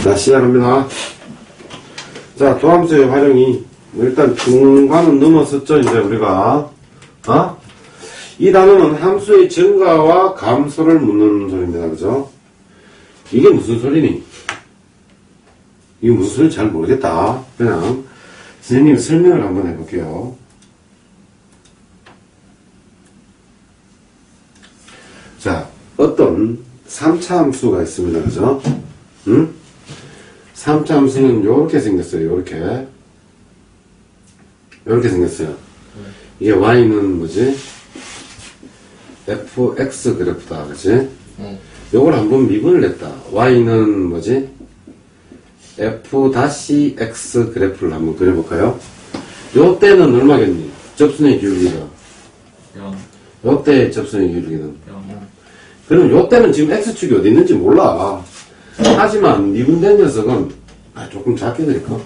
자, 시작합니다. 자, 도함수의 활용이, 일단 중반은 넘었었죠, 이제 우리가. 이 단어는 함수의 증가와 감소를 묻는 소리입니다. 그죠? 이게 무슨 소리니? 이게 무슨 소리인지 잘 모르겠다. 그냥, 선생님이 설명을 한번 해볼게요. 자, 어떤 3차 함수가 있습니다. 그죠? 3차 함수는 요렇게 생겼어요. 요렇게. 요렇게 생겼어요. 이게 y는 뭐지? fx 그래프다. 그치? 요걸 한번 미분을 했다. y는 뭐지? f-x 그래프를 한번 그려볼까요? 요 때는 얼마겠니? 접선의 기울기가 0. 요 때의 접선의 기울기는 0. 그럼 요 때는 지금 x축이 어디 있는지 몰라. 하지만 미분된 녀석은 조금 작게 그릴까?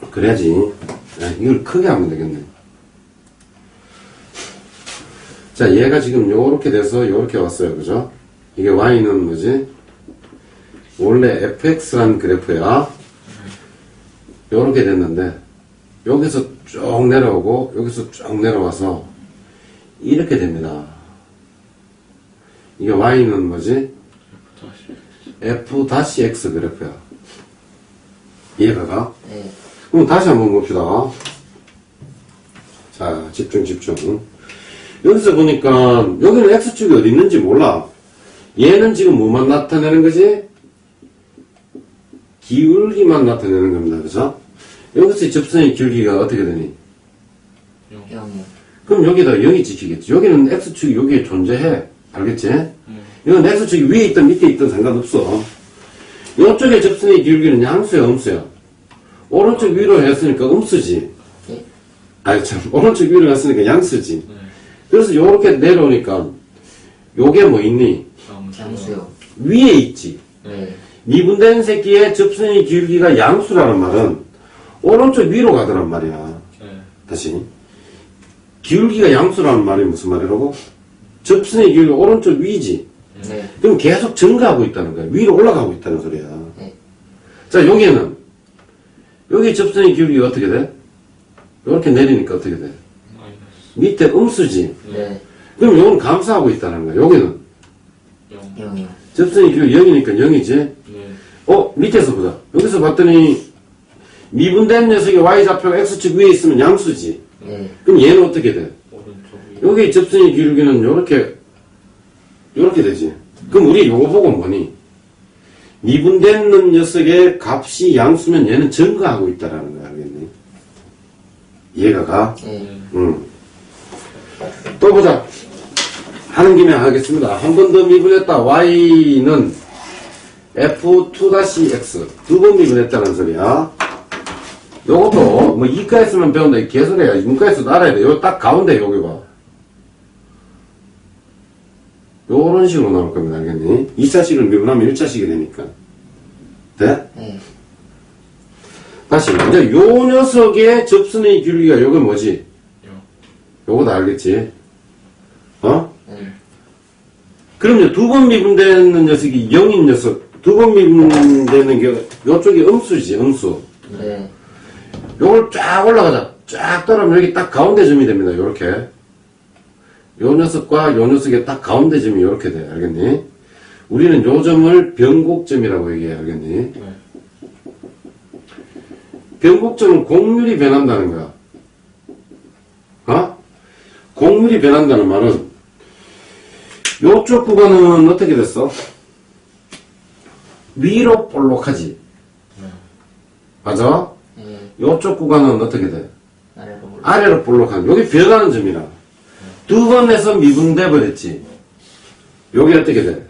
그래야지. 이걸 크게 하면 되겠네. 자, 얘가 지금 요렇게 돼서 요렇게 왔어요. 그죠? 이게 y는 뭐지? 원래 fx란 그래프야. 요렇게 됐는데 여기서 쭉 내려오고 여기서 쭉 내려와서 이렇게 됩니다. 이게 y는 뭐지? f-x 그래프야. 이해가 가? 네. 그럼 다시 한번 봅시다. 자, 집중. 여기서 보니까 여기는 x축이 어디 있는지 몰라. 얘는 지금 뭐만 나타내는 거지? 기울기만 나타내는 겁니다. 그죠? 여기서 접선의 기울기가 어떻게 되니? 0. 그럼 여기다 0이 찍히겠지. 여기는 x축이 여기에 존재해. 알겠지? 이건 x축이 위에 있든 밑에 있든 상관없어. 이쪽에 접선의 기울기는 양수야, 음수야? 오른쪽 위로 했으니까 음수지. 네. 아니 참, 오른쪽 위로 했으니까 양수지. 네. 그래서 요렇게 내려오니까 요게 뭐 있니? 양수요. 위에 있지. 네. 미분된 새끼의 접선의 기울기가 양수라는 말은 오른쪽 위로 가더란 말이야. 네. 다시. 기울기가 양수라는 말이 무슨 말이라고? 접선의 기울기가 오른쪽 위지. 네. 그럼 계속 증가하고 있다는 거야. 위로 올라가고 있다는 소리야. 네. 자, 여기에는 여기 접선의 기울기가 어떻게 돼? 이렇게 내리니까 어떻게 돼? 마이너스. 밑에 음수지. 네. 그럼 요건 감소하고 있다는 거야. 여기는 0. 0이요. 접선의 기울기 0이니까 0이지. 네. 밑에서 보자. 여기서 봤더니 미분된 녀석이 y좌표가 x축 위에 있으면 양수지. 네. 그럼 얘는 어떻게 돼? 오른쪽이. 여기 접선의 기울기는 요렇게 되지. 그럼 우리 요거 보고 뭐니? 미분된 녀석의 값이 양수면 얘는 증가하고 있다라는 거야. 알겠니? 이해가 가? 네. 또 보자. 하는 김에 하겠습니다. 한 번 더 미분했다. y는 f2-x 두 번 미분했다는 소리야. 요것도 뭐 이과에서만 배운다. 이 개소리야. 문과에서도 알아야 돼. 요 딱 가운데 여기 봐. 요런 식으로 나올 겁니다. 알겠니? 2차식을 미분하면 1차식이 되니까. 돼? 네. 다시. 이제 요 녀석의 접선의 기울기가 요게 뭐지? 0. 요거 다 알겠지? 네. 그럼 이제 두 번 미분되는 녀석이 0인 녀석, 두 번 미분되는 게 요쪽이 음수지, 음수. 네. 요걸 쫙 올라가자. 쫙 떨어지면 여기 딱 가운데 점이 됩니다. 요렇게. 요 녀석과 요 녀석의 딱 가운데 점이 요렇게 돼. 알겠니? 우리는 요 점을 변곡점이라고 얘기해. 알겠니? 네. 변곡점은 곡률이 변한다는 거야. 곡률이 변한다는 말은 요쪽 구간은 어떻게 됐어? 위로 볼록하지. 네. 맞아? 네. 요쪽 구간은 어떻게 돼? 아래로 올라. 아래로 볼록한. 여기 변하는 점이라. 두 번 해서 미분돼 버렸지. 여기 어떻게 돼?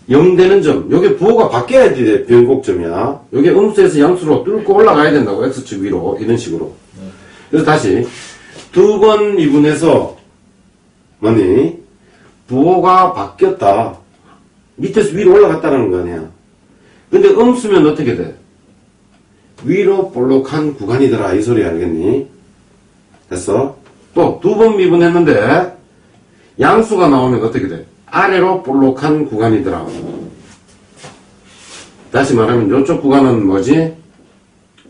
0 되는 점. 여기 부호가 바뀌어야 돼. 변곡점이야. 여기 음수에서 양수로 뚫고 올라가야 된다고. x축 위로. 이런 식으로. 그래서 다시 두 번 미분해서 뭐니? 부호가 바뀌었다. 밑에서 위로 올라갔다는 거 아니야. 근데 음수면 어떻게 돼? 위로 볼록한 구간이더라. 이 소리 알겠니? 됐어? 또 두 번 미분했는데 양수가 나오면 어떻게 돼? 아래로 볼록한 구간이더라. 다시 말하면 이쪽 구간은 뭐지?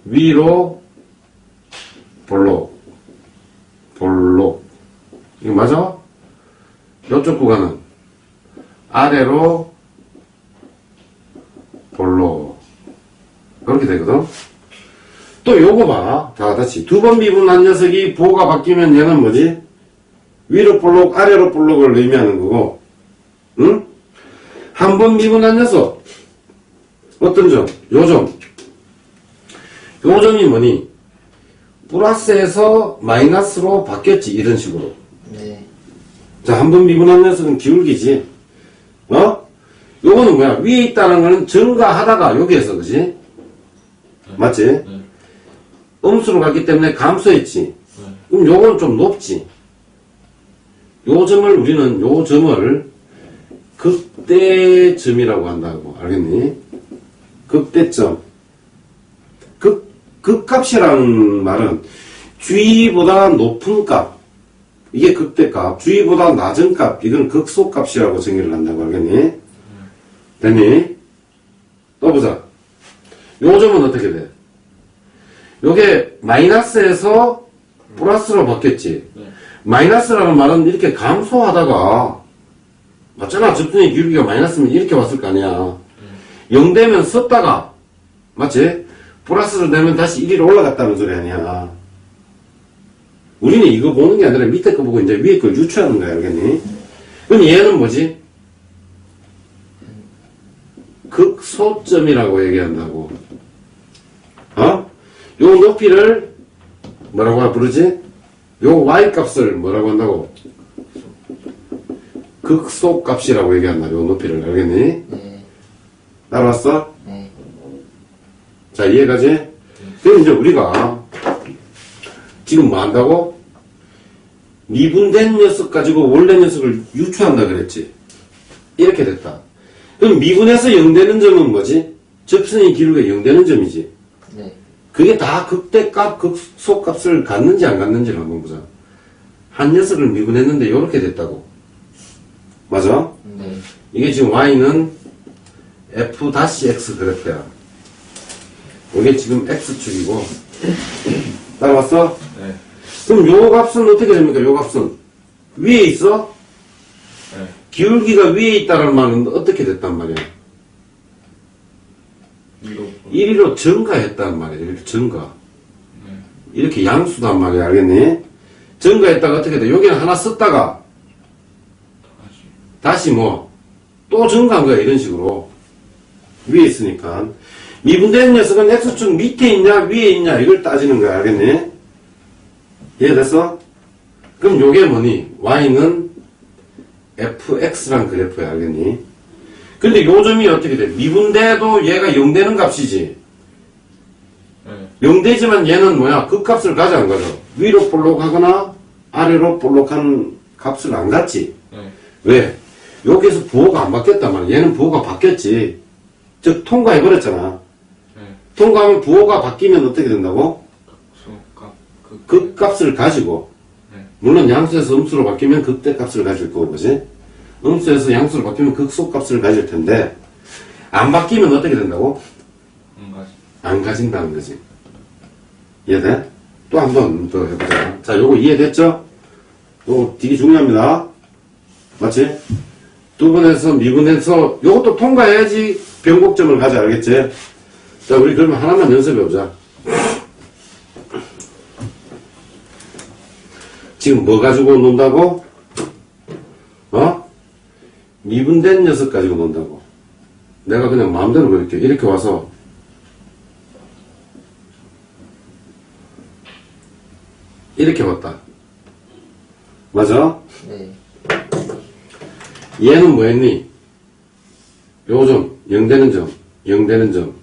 위로 볼록. 이거 맞아? 이쪽 구간은 아래로 볼록. 그렇게 되거든? 또 요거 봐. 다 같이. 두 번 미분한 녀석이 부호가 바뀌면 얘는 뭐지? 위로 볼록, 아래로 볼록을 의미하는 거고, 응? 한 번 미분한 녀석. 어떤 점? 요 점. 요 점이 뭐니? 플러스에서 마이너스로 바뀌었지. 이런 식으로. 네. 자, 한 번 미분한 녀석은 기울기지. 어? 요거는 뭐야? 위에 있다는 거는 증가하다가 여기에서, 그지? 맞지? 네. 음수로 갔기 때문에 감소했지. 네. 그럼 요건 좀 높지. 요 점을 우리는 요 점을 극대점이라고 한다고. 알겠니? 극대점. 극값이라는 말은 주위보다 높은 값. 이게 극대값. 주위보다 낮은 값. 이건 극소값이라고 정의를 한다고. 알겠니? 됐니? 또 보자. 요 점은 어떻게 돼? 요게 마이너스에서 플러스로 바뀌었지. 네. 마이너스라는 말은 이렇게 감소하다가 맞잖아. 접근의 기울기가 마이너스면 이렇게 왔을 거 아니야. 0 되면 섰다가 맞지? 플러스로 되면 다시 1위로 올라갔다는 소리 아니야. 우리는 이거 보는 게 아니라 밑에 거 보고 이제 위에 걸 유추하는 거야. 알겠니? 그럼 얘는 뭐지? 극소점이라고 얘기한다고. 어? 요 높이를 뭐라고 부르지? 요 y값을 뭐라고 한다고? 극소값이라고 얘기한다. 요 높이를. 알겠니? 네. 따라왔어? 네. 자, 이해가지? 그럼 이제 우리가 지금 뭐 한다고? 미분된 녀석 가지고 원래 녀석을 유추한다 그랬지? 이렇게 됐다. 그럼 미분해서 0 되는 점은 뭐지? 접선의 기울기가 0 되는 점이지. 네. 그게 다 극대값, 극소값을 갖는지 안 갖는지를 한번 보자. 한 녀석을 미분했는데 이렇게 됐다고. 맞아? 네. 이게 지금 y는 f-x 그래프야. 이게 지금 x축이고. 따라왔어? 네. 그럼 요 값은 어떻게 됩니까? 요 값은 위에 있어? 네. 기울기가 위에 있다는 말은 어떻게 됐단 말이야? 위로. 1위로 증가했단 말이야. 이렇게 증가. 네. 이렇게 양수단 말이야. 알겠니? 증가했다가 어떻게 돼? 여기는 하나 썼다가 다시 뭐 또 증가한 거야. 이런 식으로. 위에 있으니까. 미분된 녀석은 x축 밑에 있냐 위에 있냐 이걸 따지는 거야. 알겠니? 이해됐어? 그럼 요게 뭐니? y는 fx란 그래프야. 알겠니? 근데 요 점이 어떻게 돼? 미분돼도 얘가 0 되는 값이지. 네. 0 되지만 얘는 뭐야? 그 값을 가져 안 가져? 위로 볼록하거나 아래로 볼록한 값을 안 갖지. 네. 왜? 여기서 부호가 안 바뀌었단 말이야. 얘는 부호가 바뀌었지. 즉 통과해버렸잖아. 네. 통과하면 부호가 바뀌면 어떻게 된다고? 소값. 그 값을 가지고 네. 물론 양수에서 음수로 바뀌면 극대 값을 가질 거고 그지? 음수에서 양수로 바뀌면 극소 값을 가질 텐데 안 바뀌면 어떻게 된다고? 안 가진다는 거지. 이해돼? 또 한 번 더 해보자. 자, 요거 이해됐죠? 요거 되게 중요합니다. 맞지? 두 번에서 미분해서 요것도 통과해야지 변곡점을 가져. 알겠지? 자, 우리 그러면 하나만 연습해보자. 지금 뭐 가지고 논다고? 어? 미분된 녀석 가지고 논다고. 내가 그냥 마음대로 그럴게. 이렇게 와서 이렇게 왔다. 맞아? 네. 얘는 뭐 했니? 요 점, 0 되는 점, 0 되는 점.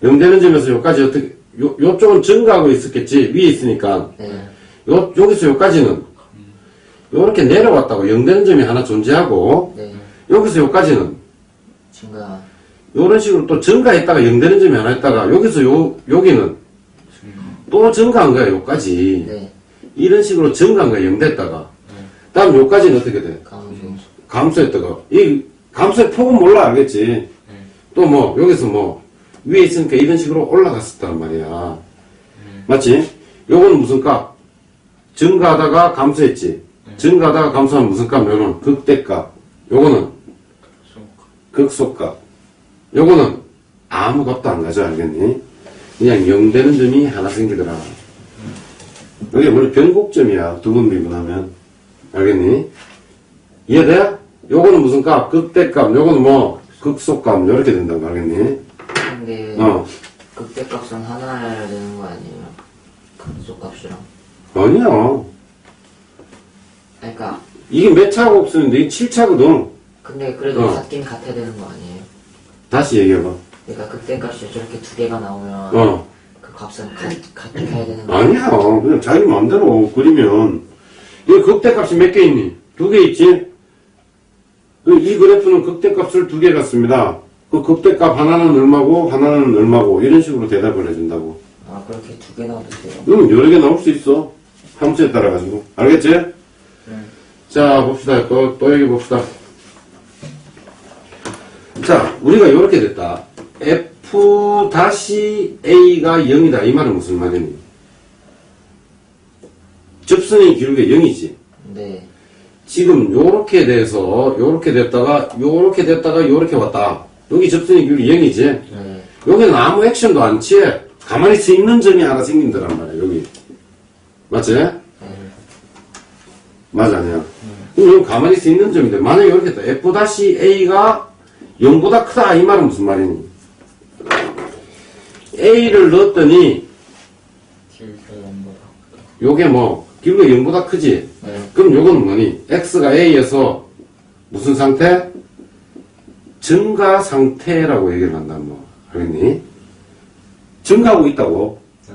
0 되는 점에서 여기까지 어떻게, 요쪽은 증가하고 있었겠지. 위에 있으니까. 네. 여기서 여기까지는 요렇게 내려왔다고. 0 되는 점이 하나 존재하고, 네. 여기서 여기까지는 증가. 요런 식으로 또 증가했다가 0 되는 점이 하나 있다가, 여기서 여기는 또 증가한 거야, 요까지. 네. 이런 식으로 증가한 거야, 0 됐다가. 다음 요까지는 어떻게 돼? 감소. 감소했다가 이 감소의 폭은 몰라 알겠지. 또 뭐 여기서 뭐 위에 있으니까 이런 식으로 올라갔었단 말이야. 맞지? 요거는 무슨 값? 증가하다가 감소했지. 증가하다가 감소하면 무슨 값? 요거는 극대값. 요거는 극소값. 요거는 아무 값도 안 가져 알겠니? 그냥 0 되는 점이 하나 생기더라. 여기 원래 변곡점이야. 두 번 미분하면. 알겠니? 이해돼? 요거는 무슨 값? 극대값. 요거는 뭐 극소값. 요렇게 된다고 알겠니? 근데 극대값은 하나여야 되는 거 아니에요? 극소값이랑. 아니야. 그러니까 이게 몇 차가 없었는데 이게 7차거든. 근데 그래도 같긴 같아야 되는 거 아니에요? 다시 얘기해봐. 그러니까 극대값이 저렇게 두 개가 나오면 그 값은 같게 해야 되는 거 아니야. 그냥 자기 마음대로 그리면 이 극대값이 몇 개 있니? 2개 있지? 이 그래프는 극대값을 2개 갖습니다. 그 극대값 하나는 얼마고 하나는 얼마고 이런 식으로 대답을 해준다고. 아 그렇게 두 개 나와도 돼요? 여러 개 나올 수 있어. 함수에 따라 가지고. 알겠지? 자 봅시다. 또 얘기 봅시다. 자 우리가 이렇게 됐다. F-A가 0이다. 이 말은 무슨 말이니? 접선의 기울기가 0이지. 네. 지금 요렇게 돼서 요렇게 됐다가 요렇게 됐다가 요렇게 왔다. 여기 접선의 기울기 0이지. 네. 여기는 아무 액션도 안 취해. 가만히 서 있는 점이 하나 생긴다란 말이야. 여기 맞지? 맞아 아니야? 그럼 여기 가만히 서 있는 점인데 만약에 이렇게 했다. F-A가 0보다 크다. 이 말은 무슨 말이니? A를 넣었더니 기울기가 0보다 요게 뭐 기울기가 0보다 크지? 네. 그럼 요거는 뭐니? X가 A에서 무슨 상태? 증가 상태라고 얘기를 한다. 뭐 알겠니? 증가하고 있다고. 네.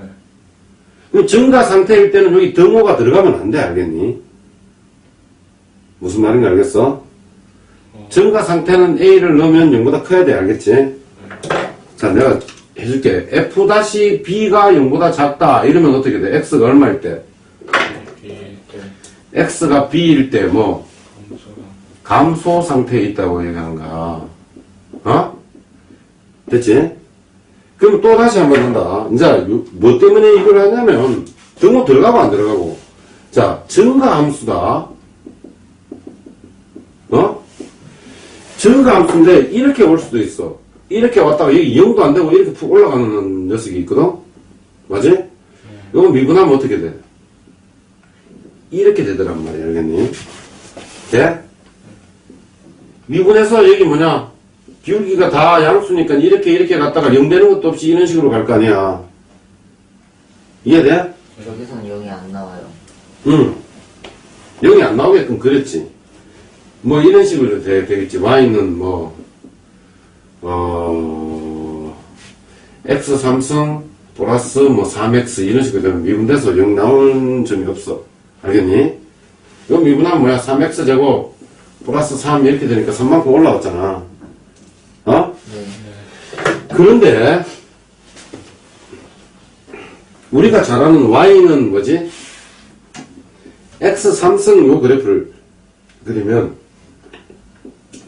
그럼 증가 상태일 때는 여기 등호가 들어가면 안 돼. 알겠니? 무슨 말인지 알겠어? 증가 상태는 A를 넣으면 0보다 커야 돼. 알겠지? 자, 내가 해줄게. F-B가 0보다 작다. 이러면 어떻게 돼? X가 얼마일 때? B일 때 X가 B일 때 뭐? 감소가 감소 상태에 있다고 얘기하는 거야. 어? 됐지? 그럼 또 다시 한번 한다. 이제 뭐 때문에 이걸 하냐면 등호 들어가고 안 들어가고. 자, 증가 함수다. 어? 증가 함수인데 이렇게 올 수도 있어. 이렇게 왔다가 여기 0도 안 되고 이렇게 푹 올라가는 녀석이 있거든? 맞지? 이거 미분하면 어떻게 돼? 이렇게 되더란 말이야. 알겠니? 돼? 미분해서 여기 뭐냐? 기울기가 다 양수니까 이렇게 갔다가 0 되는 것도 없이 이런 식으로 갈 거 아니야. 이해돼? 여기서는 0이 안 나와요. 응. 0이 안 나오게끔 그랬지. 뭐 이런 식으로 되겠지. y는 뭐 x 3승 플러스 뭐 3x 이런 식으로 되면 미분돼서 0 나오는 점이 없어. 알겠니? 이거 미분하면 뭐야? 3x 제곱 플러스 3 이렇게 되니까 3만큼 올라왔잖아. 어? 네. 그런데 우리가 잘 아는 y는 뭐지? x 3승 요 그래프를 그리면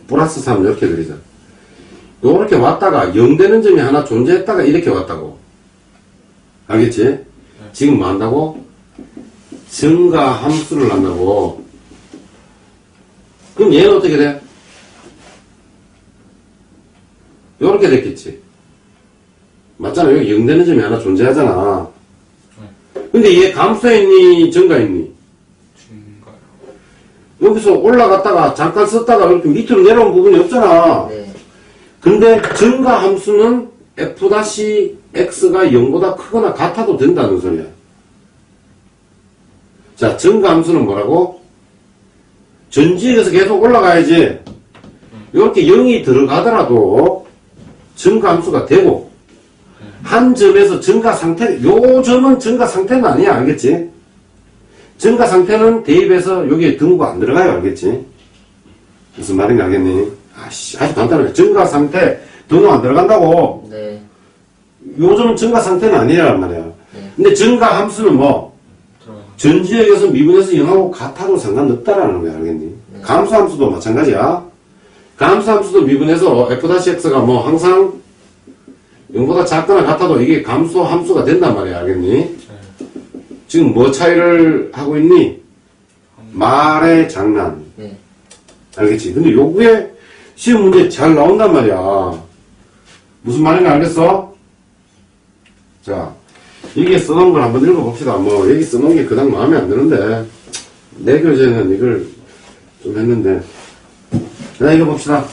플러스 3 이렇게 그리자. 요렇게 왔다가 0 되는 점이 하나 존재했다가 이렇게 왔다고. 알겠지? 지금 뭐 한다고? 증가 함수를 한다고. 그럼 얘는 어떻게 돼? 요렇게 됐겠지. 맞잖아. 여기 0 되는 점이 하나 존재하잖아. 근데 얘 감소했니? 증가했니? 증가요. 여기서 올라갔다가 잠깐 썼다가 이렇게 밑으로 내려온 부분이 없잖아. 네. 근데 증가 함수는 F-X가 0보다 크거나 같아도 된다는 소리야. 자, 증가 함수는 뭐라고? 전지역에서 계속 올라가야지. 이렇게 0이 들어가더라도 증가 함수가 되고, 한 점에서 증가 상태, 요 점은 증가 상태는 아니야. 알겠지? 증가 상태는 대입해서 여기에 등호가 안 들어가요. 알겠지? 무슨 말인지 알겠니? 아주 간단해. 증가 상태, 등호 안 들어간다고. 네. 요즘은 증가 상태는 아니란 말이야. 네. 근데 증가 함수는 뭐, 들어가. 전지역에서 미분해서 0하고 같아도 상관없다라는 거야. 알겠니? 네. 감소함수도 마찬가지야. 감소함수도 미분해서 f-x가 뭐 항상 0보다 작거나 같아도 이게 감소함수가 된단 말이야. 알겠니? 네. 지금 뭐 차이를 하고 있니? 말의 장난. 네. 알겠지? 근데 요구에 시험 문제 잘 나온단 말이야. 무슨 말인지 알겠어? 자, 여기에 써놓은 걸 한번 읽어봅시다. 뭐, 여기 써놓은 게 그닥 마음에 안 드는데, 내 교재는 이걸 좀 했는데. 자, 읽어봅시다.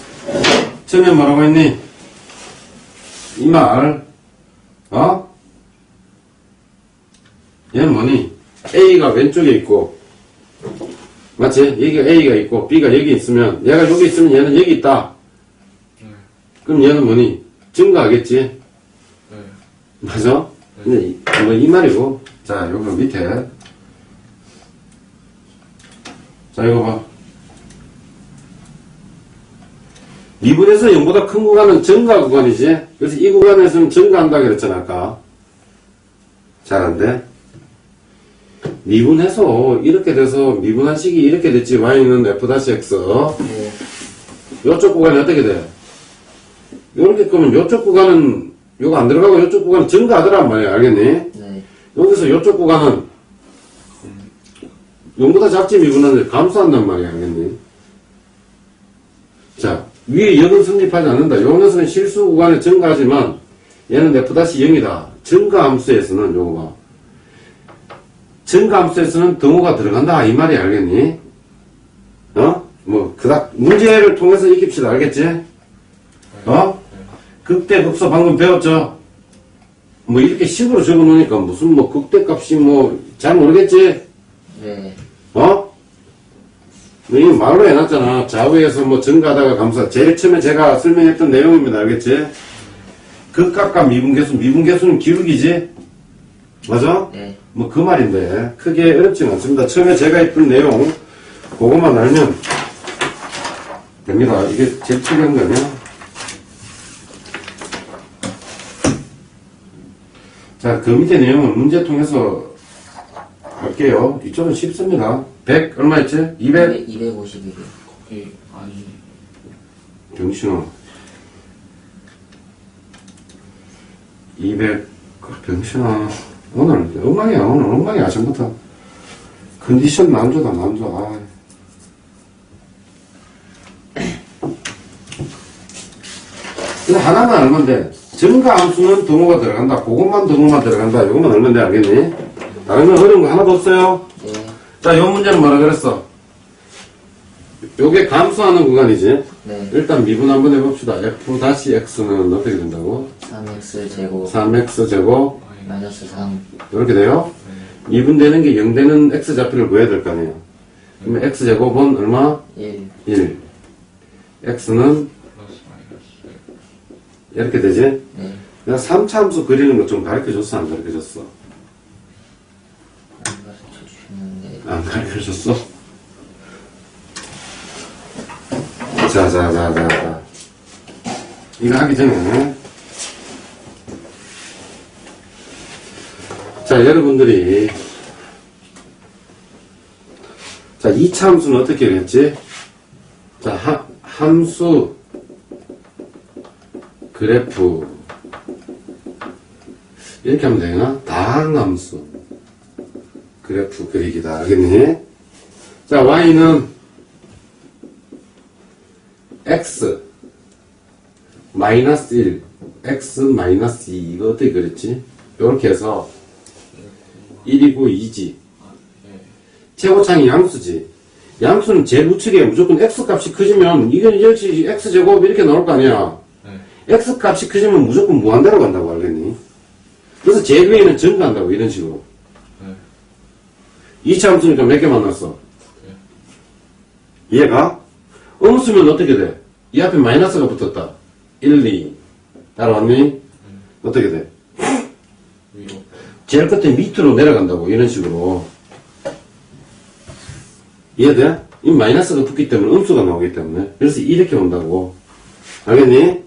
처음에 뭐라고 했니? 이 말, 얘는 뭐니? A가 왼쪽에 있고, 맞지? 여기가 A가 있고, B가 여기 있으면, 얘가 여기 있으면 얘는 여기 있다. 그럼 얘는 뭐니? 증가하겠지? 네. 맞아? 근데 뭐 이 말이고. 자, 요거 밑에. 자, 이거 봐. 미분에서 0보다 큰 구간은 증가 구간이지? 그래서 이 구간에서는 증가한다 그랬잖아, 아까. 잘 안 돼? 미분해서 이렇게 돼서 미분한 식이 이렇게 됐지. y는 f-x. 네. 요쪽 구간이 어떻게 돼? 요렇게 끄면 요쪽 구간은 요거 안 들어가고 요쪽 구간은 증가하더란 말이야. 알겠니? 네. 여기서 요쪽 구간은 0보다 작지 미분하는데 감소한단 말이야. 알겠니? 자, 위에 역은 성립하지 않는다. 요 녀석은 실수 구간에 증가하지만 얘는 f-0이다. 증가함수에서는 요거 봐. 증가함수에서는 등호가 들어간다. 이 말이 알겠니? 뭐 그닥 문제를 통해서 익힙시다. 알겠지? 극대극소 방금 배웠죠? 뭐 이렇게 식으로 적어 놓으니까 무슨 뭐 극대값이 뭐 잘 모르겠지? 네. 이거 말로 해놨잖아. 좌우에서 뭐 증가하다가 감소. 제일 처음에 제가 설명했던 내용입니다. 알겠지? 극각과 미분계수는 기울기지? 맞아? 네. 뭐 그 말인데 크게 어렵지는 않습니다. 처음에 제가 했던 내용 그것만 알면 됩니다. 이게 제일 중요한 거 아니야? 자, 그 밑에 내용은 문제 통해서 할게요. 이쪽은 쉽습니다. 100 얼마였지? 200? 251이요. 거기, 아니, 병신아. 200 병신아. 오늘 엉망이야. 오늘 엉망이야. 아침부터 컨디션 난조다. 난조. 근데 하나만 알면 돼. 증가함수는 등호가 들어간다. 그것만 등호만 들어간다. 이것만 알면 돼. 알겠니? 다른 건 어려운 거 하나도 없어요. 네. 자, 요 문제는 뭐라 그랬어? 요게 감소하는 구간이지. 네. 일단 미분 한번 해봅시다. f-x는 어떻게 된다고? 3x 제곱 3x 제곱 마이너스 3. 이렇게 돼요. 미분되는 게 0 되는 x 좌표를 구해야 될 거 아니에요. 그러면 x 제곱은 얼마? 1. 1. x는 플러스 마이너스. 이렇게 되지? 네. 내가 3차 함수 그리는 거 좀 가르쳐줬어? 안 가르쳐줬어? 안 가르쳐 주셨는데. 안 가르쳐줬어? 자. 이거 하기 전에. 자, 여러분들이. 자, 2차 함수는 어떻게 했지? 자, 함수, 그래프. 이렇게 하면 되나? 다항함수. 그래프 그리기다. 알겠니? 자, y는 x 마이너스 1, x 마이너스 2. 이거 어떻게 그랬지? 요렇게 해서 1이고 2지. 최고창이 양수지. 양수는 제 우측에 무조건 x 값이 커지면 이건 역시 x 제곱 이렇게 나올 거 아니야. x 값이 커지면 무조건 무한대로 간다고 알겠니? 그래서 제 위에는 증가한다고 이런 식으로. 2차 함수니까 몇 개 만났어? 얘가 음수면 어떻게 돼? 이 앞에 마이너스가 붙었다. 1, 2. 따라왔니? 어떻게 돼? 위로. 제일 끝에 밑으로 내려간다고 이런 식으로. 이해돼? 이 마이너스가 붙기 때문에 음수가 나오기 때문에. 그래서 이렇게 온다고. 알겠니?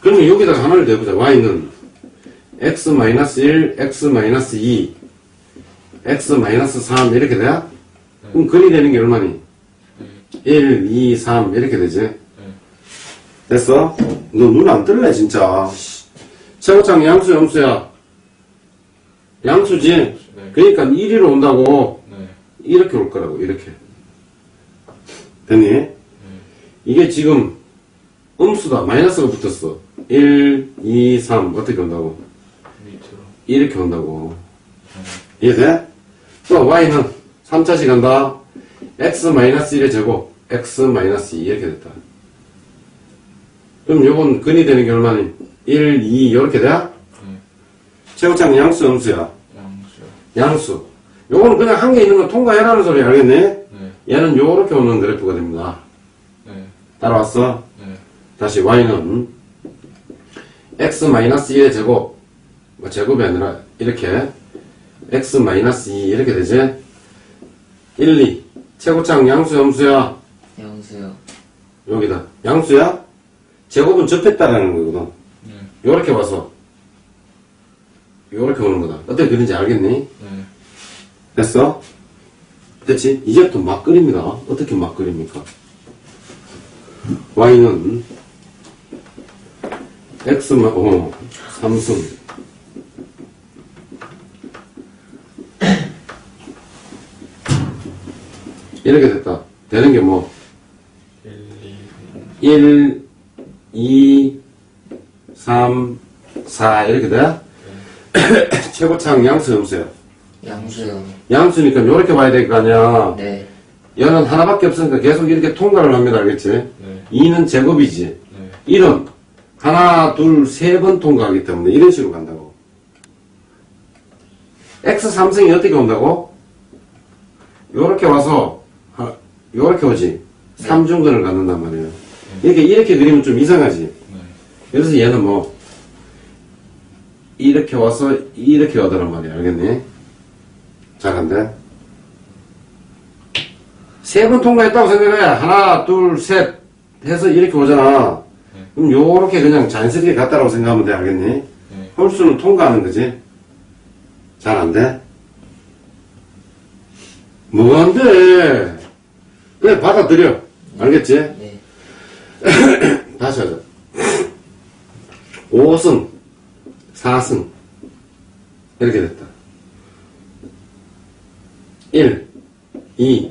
그러면 여기다가 하나를 대보자. y는 x-1, x-2, x-3 이렇게 돼? 그럼 근이 되는 게 얼마니? 1, 2, 3 이렇게 되지. 네. 됐어? 너 눈 안 뜰래 진짜. 최고창 양수 염수야. 양수지? 네. 그러니까 1위로 온다고. 네. 이렇게 올 거라고 이렇게. 됐니? 이게 지금 음수다. 마이너스가 붙었어. 1, 2, 3 어떻게 온다고? 밑으로. 이렇게 온다고. 이해돼? 또 y는 3차씩 간다. x-1의 제곱 x-2 이렇게 됐다. 그럼 요건 근이 되는 게 얼마니? 1, 2 이렇게 돼? 네. 최고창 양수 음수야. 양수요. 양수. 요거는 그냥 한 개 있는 거 통과해라는 소리 알겠니? 네. 얘는 요렇게 오는 그래프가 됩니다. 네. 따라왔어? 네. 다시 y는 x-1의 제곱, 뭐 제곱이 아니라 이렇게 x-2 이렇게 되지? 1, 2 최고창 양수 염수야. 양수요. 여기다 양수야? 제곱은 접했다라는 거거든. 네. 요렇게 와서 요렇게 오는 거다. 어떻게 그린지 알겠니? 네. 됐어? 됐지? 이제부터 막 그립니다. 어떻게 막 그립니까? y는 삼승 이렇게 됐다. 되는 게 뭐? 1, 2, 3, 4 이렇게 돼? 최고창 양수 염수야. 양수요. 양수니까 이렇게 봐야 될 거 아니야. 네. 얘는 하나밖에 없으니까 계속 이렇게 통과를 합니다. 알겠지? 네. 2는 제곱이지. 네. 1은 하나, 둘, 세 번 통과하기 때문에 이런 식으로 간다고. x3승이 어떻게 온다고? 요렇게 와서 요렇게 오지. 3중근을 갖는단 말이에요. 이렇게 그리면 좀 이상하지. 네. 그래서 얘는 뭐 이렇게 와서 이렇게 오더란 말이야. 알겠니? 잘 안 돼? 세 번 통과했다고 생각해. 하나, 둘, 셋 해서 이렇게 오잖아. 그럼 요렇게 그냥 자연스럽게 갔다라고 생각하면 돼. 알겠니? 네. 홀수는 통과하는 거지. 잘 안 돼? 뭐가 안 돼? 그래, 받아들여. 알겠지? 네. 다시 하자. 5승, 4승. 이렇게 됐다. 1, 2,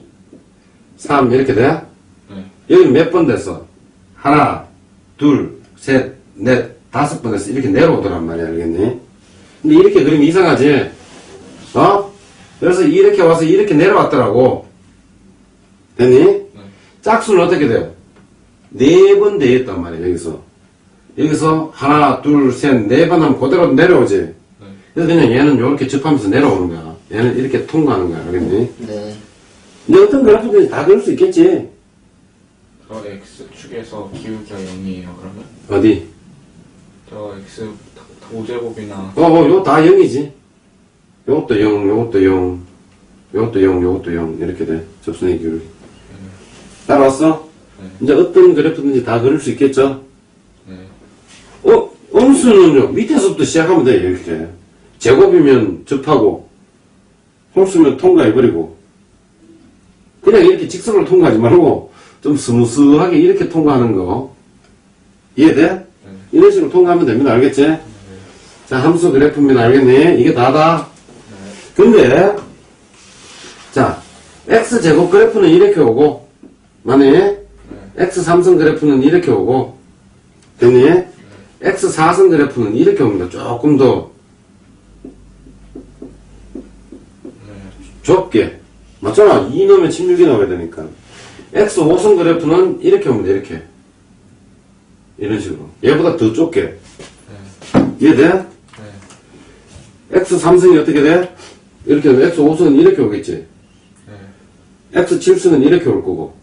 3 이렇게 돼? 네. 여기 몇 번 됐어? 하나, 둘, 셋, 넷, 5번 됐어. 이렇게 내려오더란 말이야. 알겠니? 근데 이렇게 그리면 이상하지? 어? 그래서 이렇게 와서 이렇게 내려왔더라고. 됐니? 네. 짝수는 어떻게 돼요? 4번 되었단 말이야. 여기서 하나, 둘, 셋, 4번 하면 그대로 내려오지? 네. 그래서 그냥 얘는 이렇게 접하면서 내려오는 거야. 얘는 이렇게 통과하는 거야. 알겠니? 네. 근데 어떤 그래프든지 다 그럴 수 있겠지. 저 X축에서 기울기가 0이에요, 그러면? 어디? 저 X 5제곱이나 요 다 0이지. 요것도 0, 요것도 0, 요것도 0, 요것도 0. 이렇게 돼. 접선의 기울기. 따라왔어? 네. 이제 어떤 그래프든지 다 그릴 수 있겠죠? 네. 음수는요, 밑에서부터 시작하면 돼, 이렇게. 제곱이면 접하고, 홀수면 통과해버리고, 그냥 이렇게 직선으로 통과하지 말고, 좀 스무스하게 이렇게 통과하는 거. 이해돼? 네. 이런 식으로 통과하면 됩니다. 알겠지? 자, 함수 그래프입니다. 알겠니? 이게 다다. 근데, 자, x제곱 그래프는 이렇게 오고, 맞니? x3성 그래프는 이렇게 오고, 됐니? x4성 그래프는 이렇게 옵니다. 조금 더 좁게. 맞잖아. 2 넣으면 16이 나와야 되니까. x5성 그래프는 이렇게 옵니다. 이렇게. 이런 식으로. 얘보다 더 좁게. 이해돼? 네. x3승이 어떻게 돼? 이렇게 오면 x5승은 이렇게 오겠지. 네. x7승은 이렇게 올 거고.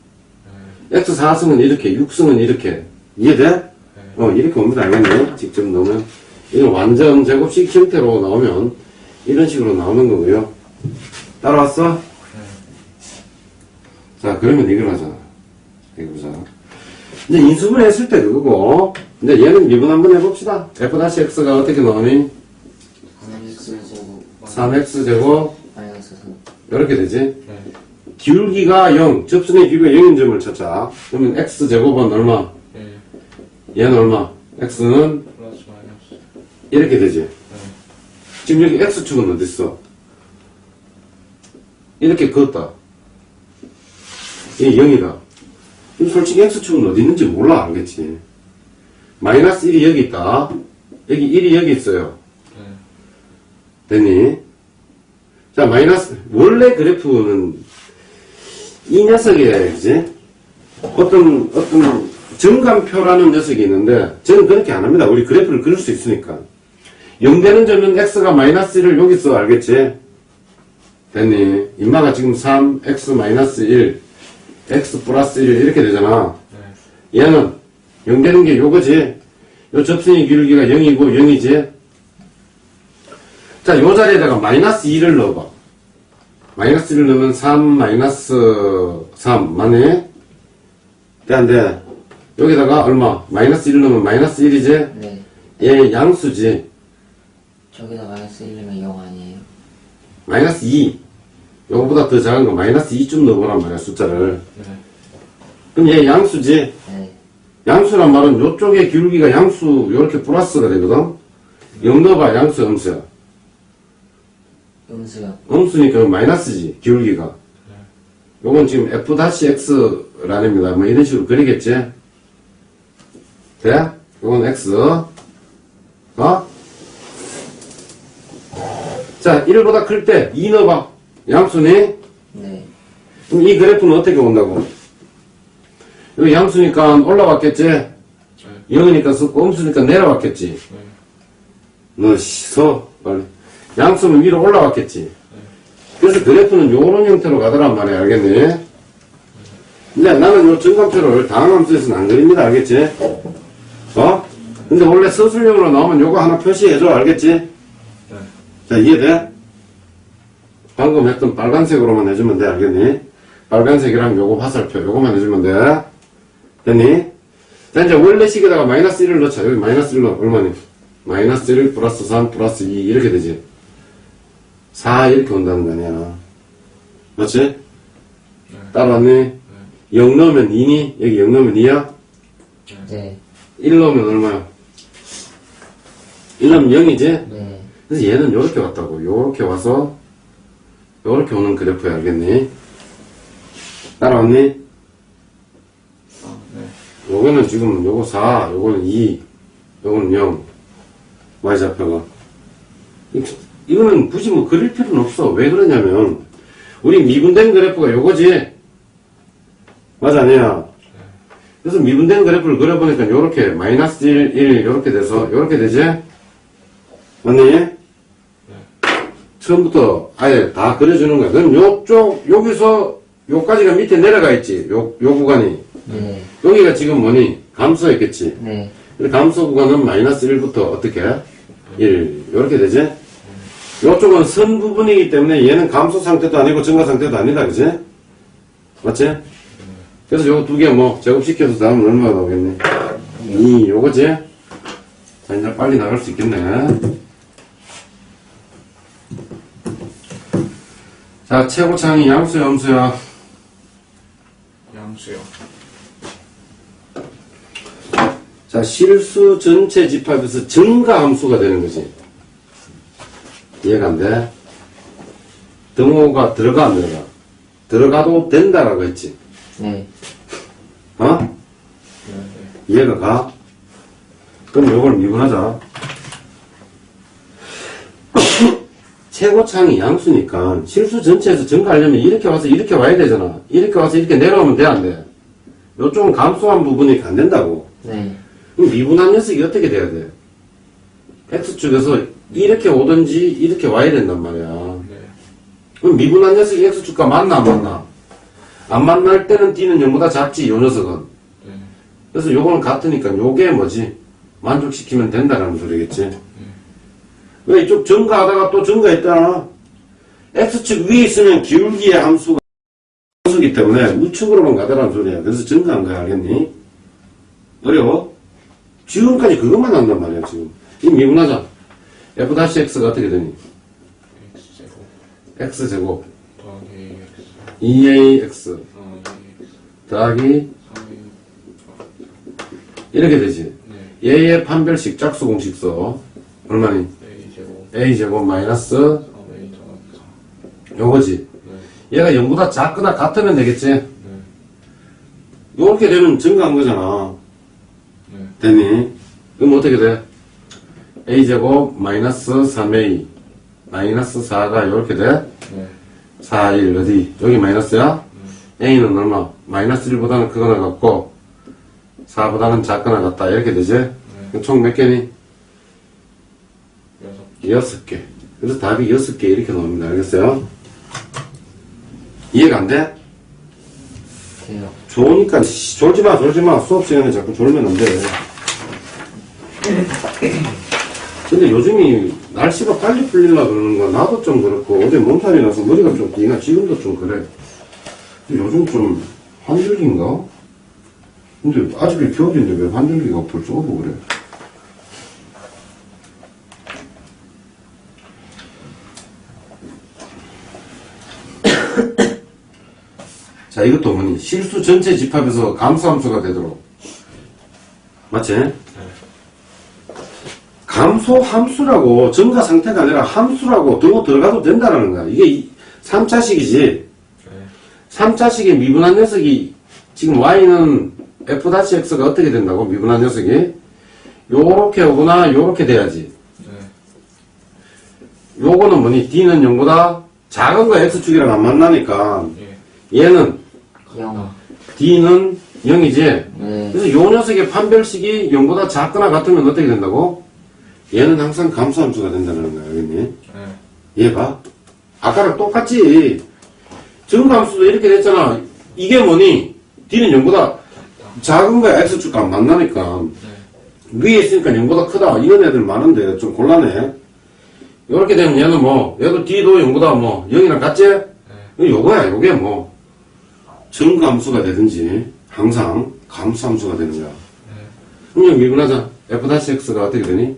x4승은 이렇게, 6승은 이렇게. 이해돼? 이렇게 옵니다. 알겠네? 직접 넣으면. 이건 완전 제곱식 형태로 나오면, 이런 식으로 나오는 거고요. 따라왔어? 자, 그러면 이걸 하자. 이거 보자. 이제 인수분 했을 때 그거고, 이제 얘는 미분 한번 해봅시다. f-x가 어떻게 나오니? 3x제곱 3x제곱, 마이너스 3. 이렇게 되지? 네. 기울기가 0, 접선의 기울기가 0인 점을 찾자. 그러면 x제곱은 얼마? 예. 얘는 얼마? x는 플러스 마이너스. 이렇게 되지. 네. 지금 여기 x축은 어딨어? 이렇게 그었다. 이게 0이다. 그럼 솔직히 x축은 어디 있는지 몰라, 알겠지? 마이너스 1이 여기 있다. 여기 1이 여기 있어요. 네. 됐니? 자, 마이너스, 원래 그래프는 이 녀석이에요, 그지? 어떤 정감표라는 녀석이 있는데, 저는 그렇게 안 합니다. 우리 그래프를 그릴 수 있으니까. 0 되는 점은 x가 마이너스 1을 여기 써, 알겠지? 됐니? 인마가 지금 3, x 마이너스 1, x 플러스 1 이렇게 되잖아. 네. 얘는 0 되는 게 요거지. 요 접선의 기울기가 0이고 0이지. 자, 요 자리에다가 마이너스 2를 넣어봐. 마이너스 1을 넣으면 3 마이너스 3 맞네? 돼. 여기다가 얼마? 마이너스 1을 넣으면 마이너스 1이지? 네. 얘 양수지. 저기다 마이너스 1이면 0 아니에요? 마이너스 2. 요거보다 더 작은 거 마이너스 2좀 넣어보란 말이야, 숫자를. 네. 그럼 얘 양수지? 네. 양수란 말은 요쪽에 기울기가 양수, 요렇게 플러스가 되거든? 0 넣어봐, 양수, 음수야. 음수요. 음수니까 마이너스지, 기울기가. 요건 지금 f-x라냅니다. 뭐 이런 식으로 그리겠지? 돼? 요건 x. 자, 1보다 클 때 2 넣어봐. 양수니? 네. 그럼 이 그래프는 어떻게 온다고? 여기 양수니까 올라왔겠지? 0이니까 섰고, 음수니까 내려왔겠지? 네. 너, 서, 빨리. 양수는 위로 올라왔겠지? 그래서 그래프는 요런 형태로 가더란 말이야, 알겠니? 근데 나는 요 정감표를 다항함수에서는 안 그립니다, 알겠지? 근데 원래 서술형으로 나오면 요거 하나 표시해줘, 알겠지? 네. 자, 이해돼? 방금 했던 빨간색으로만 해주면 돼, 알겠니? 빨간색이랑 요거 화살표, 요거만 해주면 돼. 됐니? 자, 이제 원래식에다가 마이너스 1을 넣자. 여기 마이너스 1은 얼마니? 마이너스 1 플러스 3 플러스 2 이렇게 되지. 4 이렇게 온다는 거 아니야. 맞지? 네. 따라왔니? 0 넣으면 2니? 여기 0 넣으면 2야? 네. 1 넣으면 얼마야? 1 넣으면 0이지? 네. 그래서 얘는 요렇게 왔다고. 요렇게 와서 요렇게 오는 그래프야, 알겠니? 따라왔니? 네. 요거는 지금 요거 4, 요거는 2, 요거는 0. y좌표가. 이거는 굳이 뭐 그릴 필요는 없어. 왜 그러냐면 우리 미분된 그래프가 요거지. 맞아, 아니야? 그래서 미분된 그래프를 그려보니까 요렇게 마이너스 1, 1 요렇게 돼서 요렇게 되지? 맞니? 처음부터 아예 다 그려주는 거야. 그럼 요쪽, 여기서 요까지가 밑에 내려가 있지. 요 구간이. 네. 여기가 지금 뭐니? 감소했겠지. 네. 감소 구간은 마이너스 1부터 어떻게? 1. 요렇게 되지? 요쪽은 선 부분이기 때문에 얘는 감소 상태도 아니고 증가 상태도 아니다. 그지? 맞지? 그래서 요거 두 개 뭐 제곱시켜서 다음은 얼마가 나오겠니? 2. 요거지? 자, 이제 빨리 나갈 수 있겠네. 자, 최고창이 양수야, 음수야? 양수요. 자, 실수 전체 집합에서 증가함수가 되는 거지. 이해가 안 돼? 등호가 들어가, 안 들어가? 들어가도 된다라고 했지. 네. 어? 이해가 가? 그럼 요걸 미분하자. 최고창이 양수니까 실수 전체에서 증가하려면 이렇게 와서 이렇게 와야 되잖아. 이렇게 와서 이렇게 내려오면 돼, 안 돼? 요쪽은 감소한 부분이 안 된다고. 네. 그럼 미분한 녀석이 어떻게 돼야 돼? X축에서 이렇게 오든지 이렇게 와야 된단 말이야. 네. 그럼 미분한 녀석이 X축과 맞나 안 맞나? 안 만날 때는 D는 0보다 작지, 요 녀석은. 네. 그래서 요거는 같으니까 요게 뭐지? 만족시키면 된다라는 소리겠지. 왜 이쪽 증가하다가 또 증가했잖아. X축 위에 있으면 기울기의 함수가 함수기 때문에 우측으로만 가더라는 소리야. 그래서 증가한 거야, 알겠니? 어려워? 지금까지 그것만 한단 말이야, 지금. 이 미분하자. F-X가 어떻게 되니? x제곱 X제곱. 더하기 x 2ax 예. 더하기 3A. 이렇게 되지. 네. 얘의 판별식 짝수 공식 써. 얼마니? A제곱. a제곱 마이너스 3A 더하기 4. 요거지. 네. 얘가 0보다 작거나 같으면 되겠지. 네. 요렇게 되면 증가한 거잖아. 네. 되니? 그럼 어떻게 돼? a제곱 마이너스 3a 마이너스 4가 요렇게 돼? 네. 4, 1 어디? 여기 마이너스야? a는 얼마? 마이너스 1보다는 크거나 같고 4보다는 작거나 같다 이렇게 되지? 그럼 총 몇 개니? 6개. 그래서 답이 6개 이렇게 나옵니다. 알겠어요? 이해가 안 돼? 돼요. 좋으니까 졸지마. 수업 시간에 자꾸 졸면 안 돼. 근데 요즘이 날씨가 빨리 풀리려 그러는 거 나도 좀 그렇고 어제 몸살이 나서 머리가 좀 기나 지금도 좀 그래. 근데 요즘 좀 환절기인가? 근데 아직은 겨울인데 왜 환절기가 벌써 오고 그래? 자, 이것도 뭐니? 실수 전체 집합에서 감소함수가 되도록. 맞지? 감소함수라고 증가 상태가 아니라 함수라고 들고 들어가도 된다라는 거야. 이게 3차식이지. 네. 3차식의 미분한 녀석이 지금 y는 f-x가 어떻게 된다고? 미분한 녀석이 요렇게 오거나 요렇게 돼야지. 네. 요거는 뭐니? d는 0보다 작은 거 x축이랑 안 만나니까 예. 얘는 0. d는 0이지. 네. 그래서 요 녀석의 판별식이 0보다 작거나 같으면 어떻게 된다고? 얘는 항상 감소함수가 된다는 거야. 알겠니? 네. 얘가 아까랑 똑같지. 증가함수도 이렇게 됐잖아. 이게 뭐니? d는 0보다 작은 거야. x축과 안 만나니까. 위에 있으니까 0보다 크다. 이런 애들 많은데 좀 곤란해. 이렇게 되면 얘는 뭐 얘도 d도 0보다 뭐 0이랑 같지? 요거야. 요게 뭐 증가함수가 되든지 항상 감소함수가 되는 거야. 그럼 여기 미분하자. f-x가 어떻게 되니?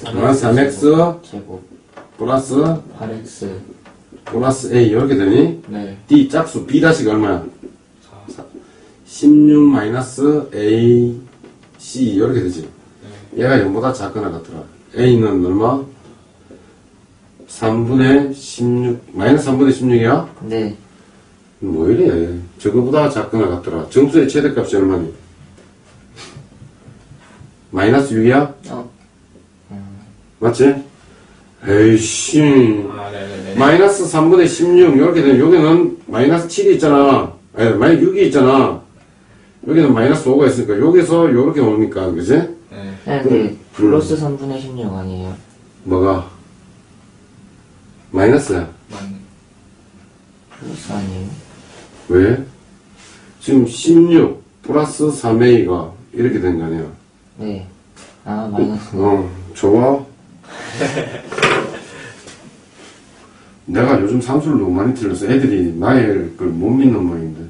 3x 제곱. 플러스 8x. 플러스 a 이렇게 되니? 네. d 짝수 b-가 얼마야? 16 마이너스 a c 이렇게 되지. 얘가 0보다 작거나 같더라. a는 얼마? 3분의 16 마이너스 3분의 16이야? 네. 뭐 이래? 저거보다 작거나 같더라. 정수의 최대값이 얼마니? 마이너스 6이야? 맞지? 에이씨. 아, 네네네. 마이너스 3분의 16 이렇게 되면 여기는 마이너스 7이 있잖아. 아니 마이너스 6이 있잖아. 여기는 마이너스 5가 있으니까 여기서 요렇게 오니까 그지? 네. 네, 그 플러스 3분의 16 아니에요? 뭐가? 마이너스야. 플러스 아니에요? 왜? 지금 16 플러스 3a가 이렇게 된 거 아니야? 네. 아, 마이너스. 좋아. 내가 요즘 산수를 너무 많이 틀려서 애들이 나의 걸 못 믿는 모양인데.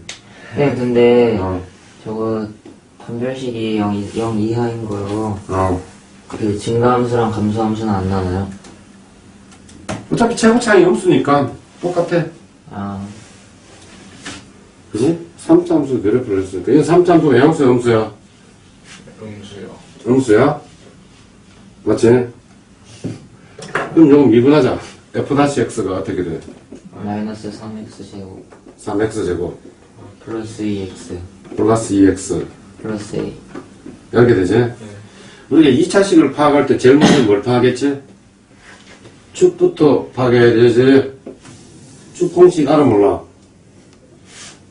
네, 근데 어, 저거 판별식이 0 이하인 거요. 어. 그 증가함수랑 감소함수는 안 나나요? 어차피 최고차이 함수니까 똑같아. 아, 그지? 3참수 그래프를 했으니까. 이건 3참수가 양수야, 음수야? 음수요. 음수야? 맞지? 그럼 요거 미분하자. f-x가 어떻게 돼? 마이너스 3x 제곱 3x제곱 플러스 2x 플러스 2x 플러스 a. 이렇게 되지? 우리가 2차식을 파악할 때 제일 먼저 뭘 파악했지? 축부터 파악해야 되지. 축 공식 알아 몰라?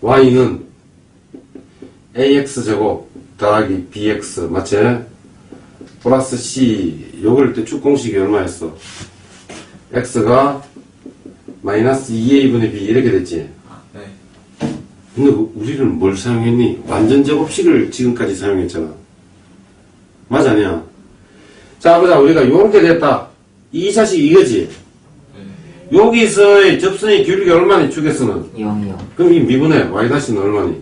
y는 ax제곱 더하기 bx 맞지? 플러스 c 요걸 때 축 공식이 얼마였어? x가 마이너스 2a분의 b 이렇게 됐지? 네. 근데 우리는 뭘 사용했니? 완전 제곱식을 지금까지 사용했잖아. 맞아, 아니야? 자, 보자. 우리가 요렇게 됐다. 2차식 이거지? 여기서의 접선의 기울기 얼마니? 축에서는? 0이요. 그럼 이 미분의 y-는 얼마니?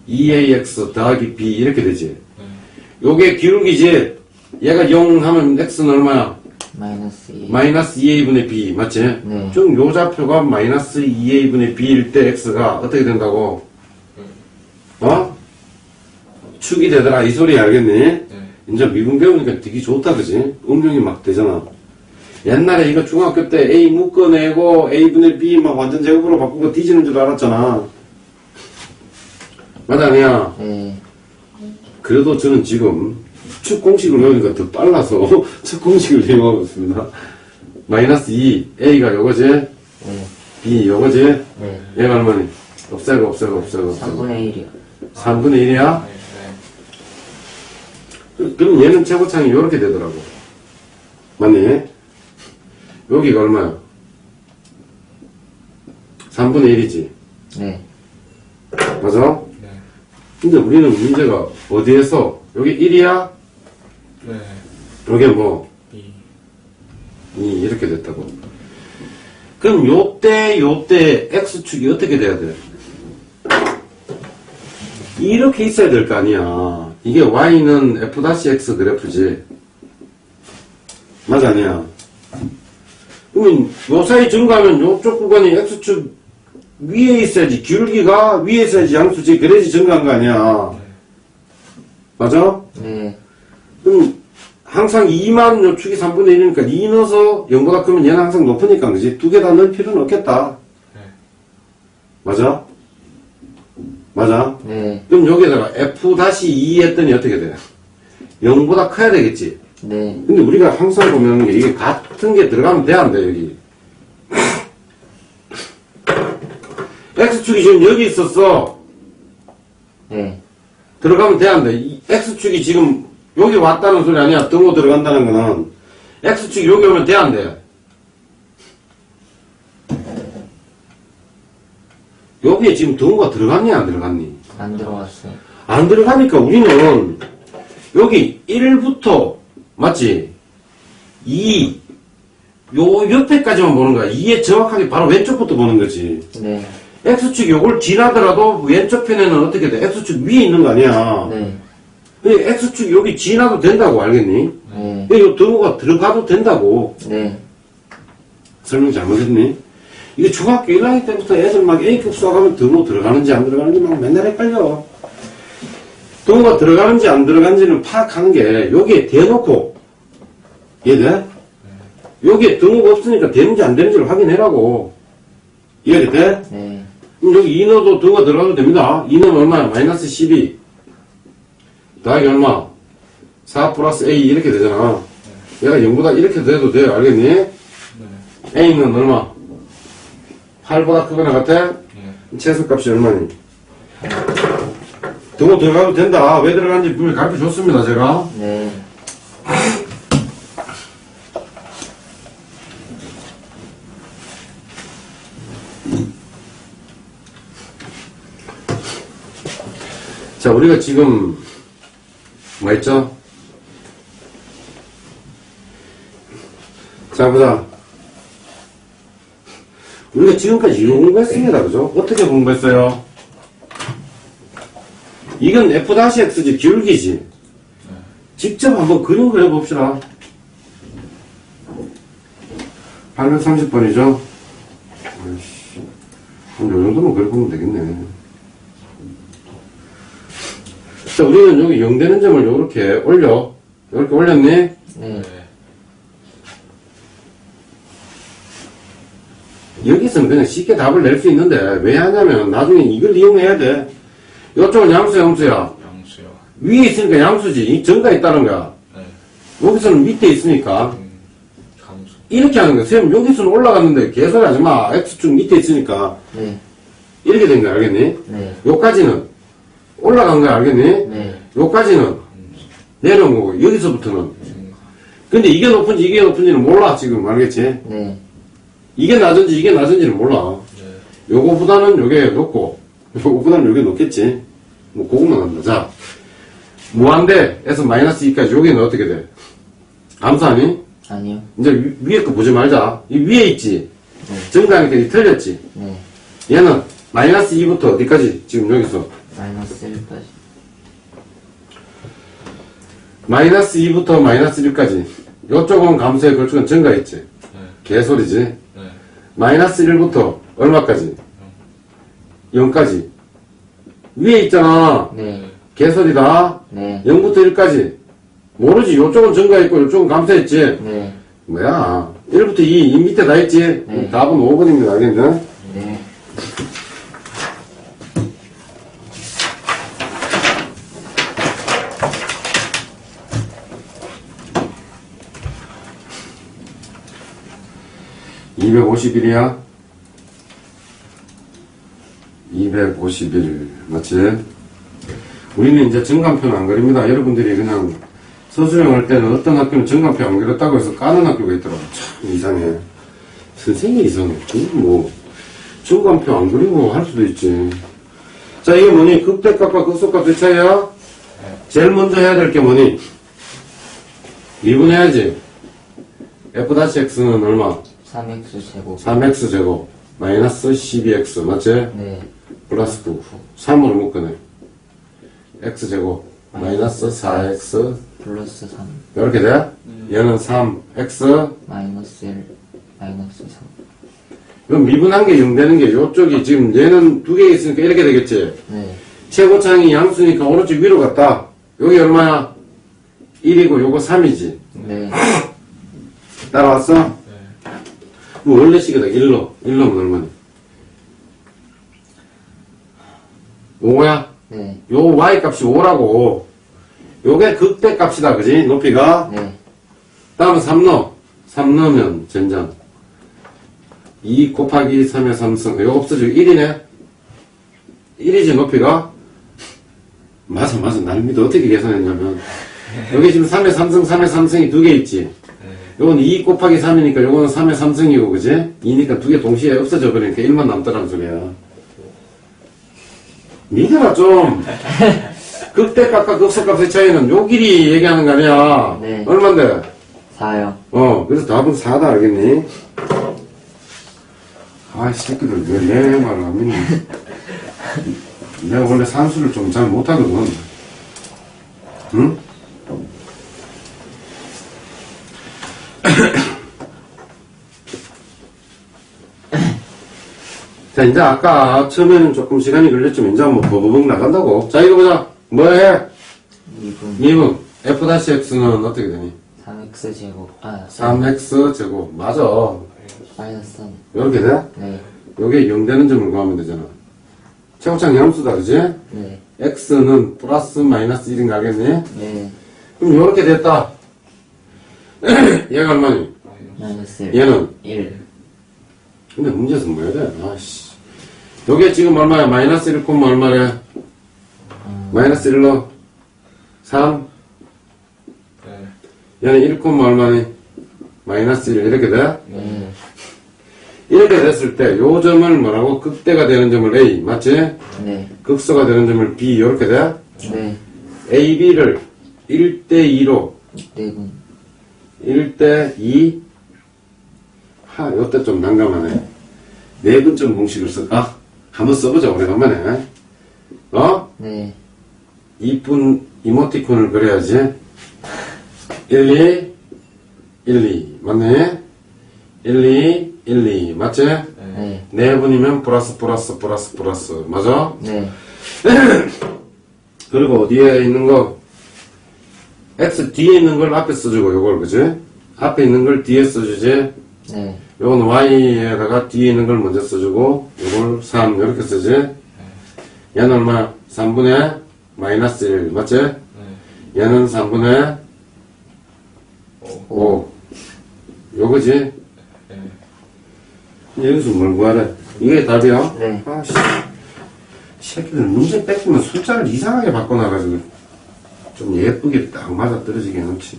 2ax 더하기 b 이렇게 되지? 요게 기울기지? 얘가 0 하면 x는 얼마야? 마이너스 2. 마이너스 2a분의 b, 맞지? 네. 즉, 요 좌표가 마이너스 2a분의 b일 때 x가 어떻게 된다고? 어? 축이 되더라. 이 소리 알겠니? 네. 이제 미분 배우니까 되게 좋다, 그지? 응용이 막 되잖아. 옛날에 이거 중학교 때 a 묶어내고 a분의 b 막 완전 제곱으로 바꾸고 뒤지는 줄 알았잖아. 맞아, 아니야? 네. 그래도 저는 지금 축 공식을 외우니까 더 빨라서 축 공식을 이용하고 있습니다. 마이너스 2, a가 요거지? 네. b 요거지? 네. 얘가 얼마니? 없애고. 3분의 1이요. 3분의 1이야? 네. 그럼 얘는 최고창이 요렇게 되더라고. 맞니? 여기가 얼마야? 3분의 1이지. 네. 맞아? 네. 근데 우리는 문제가 어디에서? 여기 1이야? 네. 여기 뭐? 2. 이렇게 됐다고. 그럼 요때 x축이 어떻게 돼야 돼? 이렇게 있어야 될 거 아니야. 이게 y는 f-x 그래프지. 맞아, 아니야? 그러면 요 사이 증가하면 요쪽 구간이 x축 위에 있어야지. 기울기가 위에 있어야지 양수지. 그래야지 증가한 거 아니야. 맞아? 네. 그럼 항상 2만 요 축이 3분의 1이니까 2 넣어서 0보다 크면 얘는 항상 높으니까 그지? 두 개 다 넣을 필요는 없겠다. 네. 맞아? 맞아? 네. 그럼 여기에다가 f-2 했더니 어떻게 돼? 0보다 커야 되겠지? 네. 근데 우리가 항상 보면 이게 같은 게 들어가면 돼, 안 돼, 여기? x축이 지금 여기 있었어. 네. 들어가면 돼, 안 돼? 이 x축이 지금 여기 왔다는 소리 아니야? 등호 들어간다는 거는. x축이 여기 오면 돼, 안 돼? 여기에 지금 등호가 들어갔니, 안 들어갔니? 안 들어갔어요. 안 들어가니까 우리는 여기 1부터, 맞지? 2, 요 옆에까지만 보는 거야. 2에 정확하게 바로 왼쪽부터 보는 거지. 네. x축이 요걸 지나더라도 왼쪽 편에는 어떻게 돼? x축 위에 있는 거 아니야. 네. 근데 x축이 여기 지나도 된다고 알겠니? 네. 근데 요 등호가 들어가도 된다고. 네. 설명 잘못했니? 이게 중학교 1학년 때부터 애들 막 A급 수학하면 등호 들어가는지 안 들어가는지 막 맨날 헷갈려. 등호가 들어가는지 안 들어가는지는 파악하는 게 여기에 대놓고 이해돼? 여기에 등호가 없으니까 되는지 안 되는지를 확인해라고. 이해가 돼? 네. 그럼 여기 2 넣어도 등호가 들어가도 됩니다. 2 넣으면 얼마야? 마이너스 12 더하기 얼마? 4 플러스 A 이렇게 되잖아. 얘가 0보다 이렇게 돼도 돼. 알겠니? 네. A는 얼마? 8보다 크거나 같아? 네. 최소값이 얼마니? 등호 들어가도 된다. 왜 들어가는지 분명히 가르쳐 줬습니다, 제가. 네. 자, 우리가 지금, 뭐 했죠? 자, 보자. 우리가 지금까지 이거 공부했습니다. 그죠? 어떻게 공부했어요? 이건 f-x지, 기울기지. 직접 한번 그림 그려봅시다. 830번이죠? 아이씨. 그럼 요 정도면 그려보면 되겠네. 자, 우리는 여기 0 되는 점을 요렇게 올려. 요렇게 올렸니? 네. 네. 여기서는 그냥 쉽게 답을 낼 수 있는데, 왜 하냐면, 나중에 이걸 이용해야 돼. 이쪽은 양수야, 음수야? 양수요. 위에 있으니까 양수지. 이 정가 있다는 거야. 네. 여기서는 밑에 있으니까. 감수. 이렇게 하는 거야. 쌤, 여기서는 올라갔는데, 개소리 하지 마. X축 밑에 있으니까. 네. 이렇게 된 거야, 알겠니? 네. 요까지는 올라간 거야, 알겠니? 네. 요까지는 내려온 거고, 여기서부터는. 증가. 근데 이게 높은지 이게 높은지는 몰라, 지금. 알겠지? 네. 이게 낮은지 이게 낮은지는 몰라. 네. 요거보다는 요게 높고, 요거보다는 요게 높겠지. 뭐, 그것만 한다. 자, 무한대에서 마이너스 2까지 여기는 어떻게 돼? 암수하니? 아니요. 이제 위에 거 보지 말자. 이 위에 있지? 네. 증가하니까 이 틀렸지? 네. 얘는 마이너스 2부터 어디까지? 지금 여기서. 마이너스 1까지. 마이너스 2부터 마이너스 1까지. 요쪽은 감소에 걸쭉은 증가했지. 네. 개소리지. 네. 마이너스 1부터 얼마까지? 0까지. 위에 있잖아. 네. 개소리다. 네. 0부터 1까지. 모르지. 요쪽은 증가했고, 요쪽은 감소했지. 네. 뭐야. 1부터 2, 이 밑에 다 있지? 네. 답은 5번입니다. 알겠냐? 네. (251이야) 251 맞지? 우리는 이제 정간표는 안 그립니다. 여러분들이 그냥 서술형 할 때는 어떤 학교는 정간표 안 그렸다고 해서 까는 학교가 있더라고. 참 이상해. 선생님이 이상해. 뭐 정간표 안 그리고 할 수도 있지. 자, 이게 뭐니? 극대값과 극소값의 차이야? 제일 먼저 해야 될 게 뭐니? 미분해야지. f-x는 얼마? 3x 제곱. 3x 제곱 마이너스 12x 맞지? 네. 플러스 9 3으로 묶어내. x 제곱 마이너스 4x 플러스 3. 이렇게 돼? 얘는 3x 마이너스 1. 마이너스 3. 그럼 미분한 게 0 되는 게 요쪽이 지금 얘는 두 개 있으니까 이렇게 되겠지? 네. 최고창이 양수니까 오른쪽 위로 갔다. 여기 얼마야? 1이고 요거 3이지. 네. 따라왔어? 네. 뭐 원래 식이다. 1로. 1로면 얼마니? 5야? 네. 요 y 값이 5라고. 요게 극대 값이다. 그지? 높이가. 네. 다음은 3 넣어. 3 넣으면 젠장. 2 곱하기 3의 3승. 이거 없어지고 1이네? 1이지 높이가? 맞아. 날 믿어. 어떻게 계산했냐면. 여기 지금 3의 3승, 3의 3승이 두 개 있지? 요건 2 곱하기 3이니까 요거는 3의 3승이고, 그지? 2니까 두 개 동시에 없어져 버리니까 1만 남더란 소리야. 믿어라, 좀. 극대값과 극소값의 차이는 요 길이 얘기하는 거 아니야? 네. 얼만데? 4요. 그래서 답은 4다, 알겠니? 아, 이 새끼들 왜 내 말을 안 믿니? 내가 원래 산수를 좀 잘 못하거든. 응? 자, 이제 아까 처음에는 조금 시간이 걸렸지만 이제 한번 버버벅 나간다고. 자, 이거 보자. 뭐 해? 2분. 미분. f-x는 어떻게 되니? 3x 제곱. 3x 제곱. 맞아. 마이너스 3. 이렇게 돼? 네. 요게 0 되는 점을 구하면 되잖아. 최고창 양수다, 그지? 네. x는 플러스 마이너스 1인 거 알겠니? 네. 그럼 요렇게 됐다. 얘가 얼마니? 마이너스 1. 얘는? 1. 근데 문제에서 뭐 해야 돼? 아씨. 요게 지금 얼마야? 마이너스 1, 얼마래? 마이너스 1로 3. 네. 얘는 1, 얼마니? 마이너스 1 이렇게 돼? 네. 이렇게 됐을 때 요 점을 뭐라고? 극대가 되는 점을 A 맞지? 네. 극소가 되는 점을 B 이렇게 돼? 네. A, B를 1대2로 4분. 1대2 요때 좀 난감하네. 네분점 공식을 쓸까? 한번 써보자 오래간만에. 네. 이쁜 이모티콘을 그려야지. 1, 2 맞네? 1, 2 맞지? 네. 네 분이면 플러스 맞아? 네. 그리고 어디에 있는 거 x 뒤에 있는 걸 앞에 써주고 요걸 그지? 앞에 있는 걸 뒤에 써주지? 네. 요건 y에다가 뒤에 있는 걸 먼저 써주고 요걸 3 이렇게 쓰지? 얘는 얼마? 3분의 마이너스 1 맞지? 네. 얘는 3분의 5 요거지? 네. 여기서 뭘 구하래? 이게 답이야? 네. 아씨 새끼들 문제 뺏기면 숫자를 이상하게 바꿔놔가지고 좀 예쁘게 딱 맞아 떨어지게 놓지.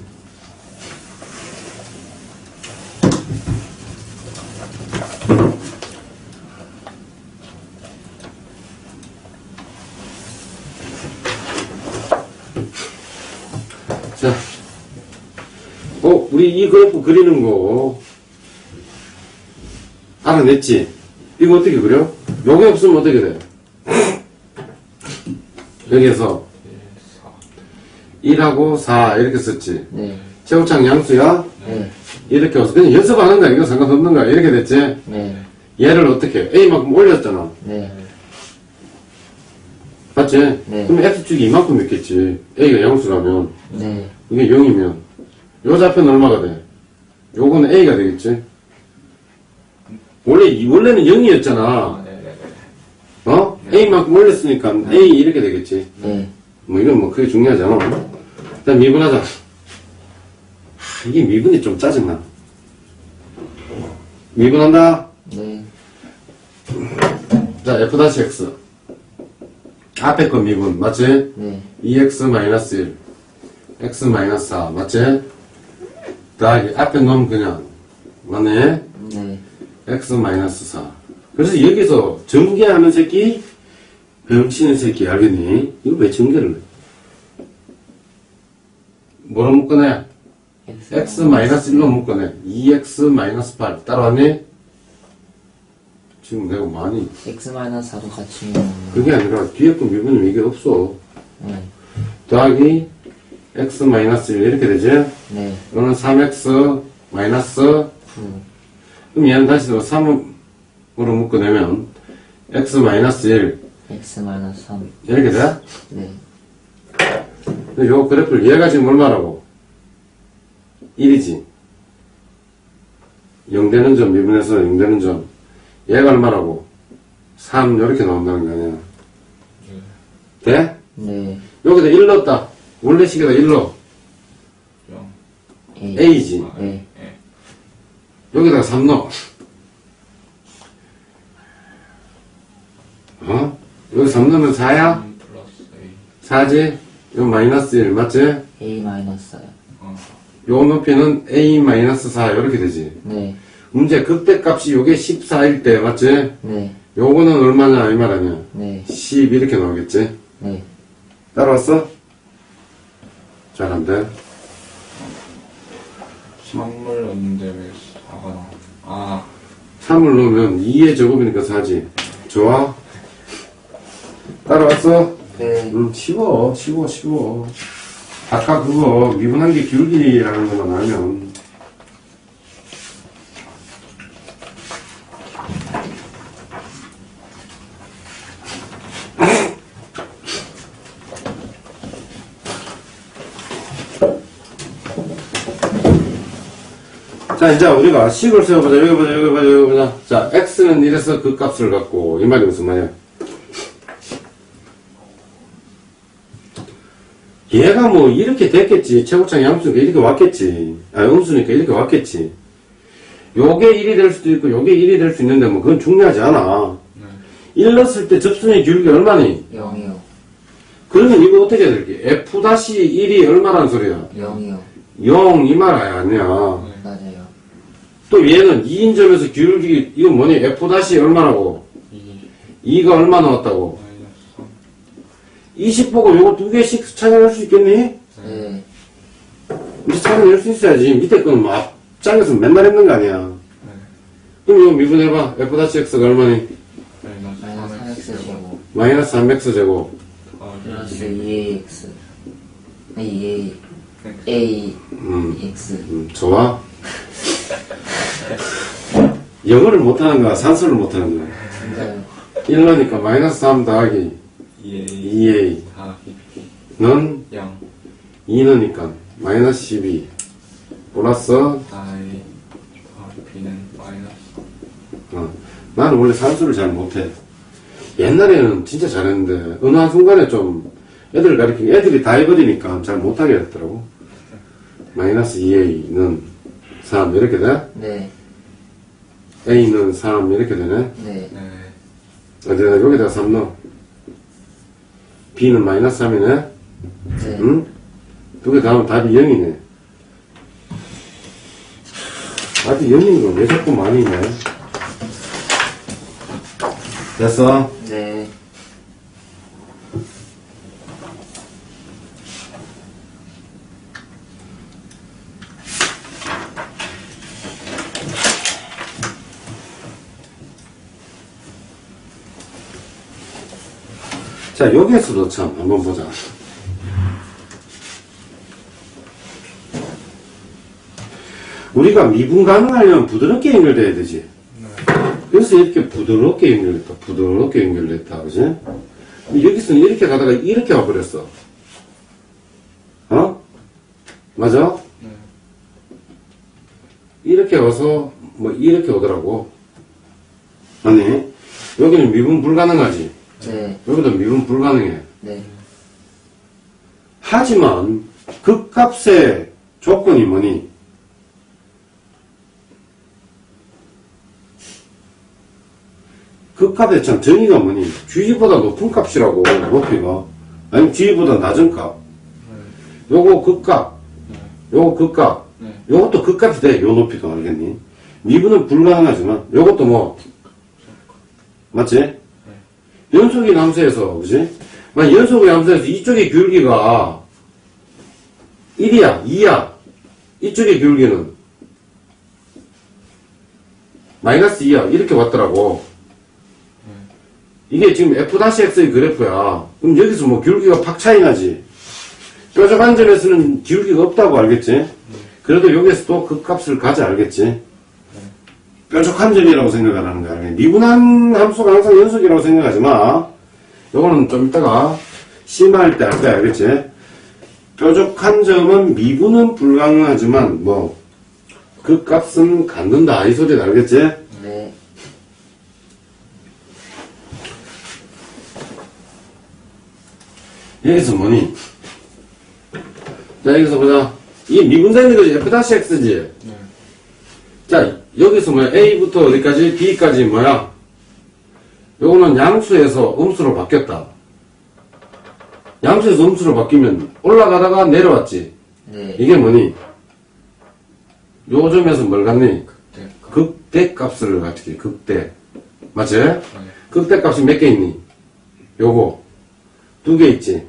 자, 우리 이 그래프 그리는 거 알아냈지? 이거 어떻게 그려? 요게 없으면 어떻게 돼? 여기에서 1하고 4 이렇게 썼지? 네. 최고창 양수야? 네. 이렇게 와서 그냥 연습하는 거야. 이거 상관없는 거야. 이렇게 됐지? 네. 얘를 어떻게 해? A만큼 올렸잖아. 네. 맞지? 네. 그럼 X축이 이만큼 있겠지. A가 양수라면. 네. 이게 0이면. 요 좌표는 얼마가 돼? 요거는 A가 되겠지? 원래는 0이었잖아. 아, 네네네. 어? A만큼 올렸으니까 A 이렇게 되겠지. 네. 뭐 이건 뭐 그게 중요하지 않아. 일단 미분하자. 이게 미분이 좀 짜증나. 미분한다. 네. 자, F-X. 앞에 거 미분, 맞지? 네. 2x-1, x-4, 맞지? 더하기, 앞에 놈 그냥, 맞네? 네. x-4. 그래서 여기서 전개하는 새끼, 병치는 새끼, 알겠니? 이거 왜 전개를 해? 뭐로 묶어내? x-1로 묶어내. 2x-8. 따라왔니? 지금 내가 많이. X-4도 같이 면 그게 아니라 뒤에 거 미분은 이게 없어. 네. 더하기 x-1 이렇게 되지? 네. 이거는 3x 마이너스 9. 그럼 얘는 다시 3으로 묶어내면 x-1 X-3. 이렇게 돼? 네. 근데 요 그래프를 얘가 지금 얼마라고? 1이지. 0되는 점 미분해서 0되는 점 얘가 얼마라고? 3 이렇게 나온다는 거 아니야. 돼? 네. 여기다 1 넣었다. 원래 식에다 1 넣어. 0. A. A지. 네. 여기다가 3 넣어. 어? 여기 3 넣으면 4야? 3 플러스 A. 4지? 이거 마이너스 1, 맞지? A-4요. 요 높이는 A-4 이렇게 되지. 네. 문제 극대값이 요게 14일 때, 맞지? 네. 요거는 얼마냐 이 말 아니야. 네. 10 이렇게 나오겠지? 네. 따라왔어? 잘 안 돼. 3을 넣는데 왜 4가 나와? 아, 3을 넣으면 2의 제곱이니까 4지. 좋아? 따라왔어? 네. 쉬워. 아까 그거 미분한 게 기울기라는 것만 알면. 자, 이제 우리가 식을 세워보자. 여기 보자. 자, x는 이래서 그 값을 갖고, 이 말이 무슨 말이야? 얘가 뭐 이렇게 됐겠지. 최고창 양수니까 이렇게 왔겠지. 음수니까 이렇게 왔겠지. 요게 1이 될 수도 있고, 요게 1이 될 수 있는데, 뭐, 그건 중요하지 않아. 1 넣었을 때 접선의 기울기 얼마니? 0이요. 그러면 이거 어떻게 해야 될게? F-1이 얼마라는 소리야? 0이요. 0, 이 말 아니야. 맞아요. 또 얘는 2인점에서 기울기, 이거 뭐니? F- 얼마라고? 2 2가 얼마 나왔다고? 마이너스 3. 20 보고 요거 두 개씩 찾아낼 수 있겠니? 네. 이제 찾아낼 수 있어야지. 밑에 거는 뭐 앞장에서 맨날 했는 거 아니야. 네. 그럼 이거 미분해봐. F-X가 얼마니? 마이너스 마이너스 3x 3x 제곱. 마이너스 3x 제곱. 플러스 2ax. A, 네. A, 음, x. 좋아. 영어를 못하는 거야? 산수를 못하는 거야? 진짜요. 1 넣으니까 마이너스 3 더하기 2A 2a. 더하기 는 0 2 넣으니까 마이너스 12. 플러스, I 더하기 B는 마이너스 나는 원래 산수를 잘 못해. 옛날에는 진짜 잘했는데, 어느 한순간에 좀 애들 가르치기, 애들이 다 해버리니까 잘 못하게 됐더라고. 마이너스 2a는 3 이렇게 돼? 네. a는 3 이렇게 되네? 네. 네. 어디다 여기다 3 넣어. b는 마이너스 3이네? 네. 응? 두 개 다음 답이 0이네. 답이 0인 거 왜 자꾸 많이 네? 됐어? 네. 자, 여기에서도 참 한번 보자. 우리가 미분 가능하려면 부드럽게 연결돼야 되지. 그래서 이렇게 부드럽게 연결됐다. 부드럽게 연결됐다. 그지? 여기서는 이렇게 가다가 이렇게 와버렸어. 어? 맞아? 이렇게 와서 뭐 이렇게 오더라고. 아니, 여기는 미분 불가능하지. 네. 여기도 미분 불가능해. 네. 하지만 극값의 조건이 뭐니? 극값의 참 정의가 뭐니? GG보다 높은 값이라고, 높이가. 아니면 GG보다 낮은 값. 요거 극값. 요거 극값. 요것도 극값이 돼. 요 높이가. 알겠니? 미분은 불가능하지만, 요것도 뭐, 맞지? 연속의 함수에서, 그지? 만약 연속의 함수에서 이쪽의 기울기가 1이야, 2야. 이쪽의 기울기는 마이너스 2야. 이렇게 왔더라고. 이게 지금 F'X의 그래프야. 그럼 여기서 뭐 기울기가 팍 차이 나지. 뾰족한 점에서는 기울기가 없다고 알겠지? 그래도 여기에서도 그 값을 가져 알겠지? 뾰족한 점이라고 생각을 하는 거야. 미분한 함수가 항상 연속이라고 생각하지 마. 요거는 좀 이따가 심화할 때 알 거야. 알겠지? 뾰족한 점은 미분은 불가능하지만 뭐 그 값은 갖는다. 이 소리는 알겠지? 네. 여기서 뭐니? 자, 여기서 보자. 이 미분되는 거지. F'X지? 자, 여기서 뭐야? A부터 어디까지? B까지 뭐야? 요거는 양수에서 음수로 바뀌었다. 양수에서 음수로 바뀌면 올라가다가 내려왔지? 네. 이게 뭐니? 요 점에서 뭘 갖니? 극대 값을 갖지. 극대. 맞지? 극대 값이 몇 개 있니? 요거. 2개 있지?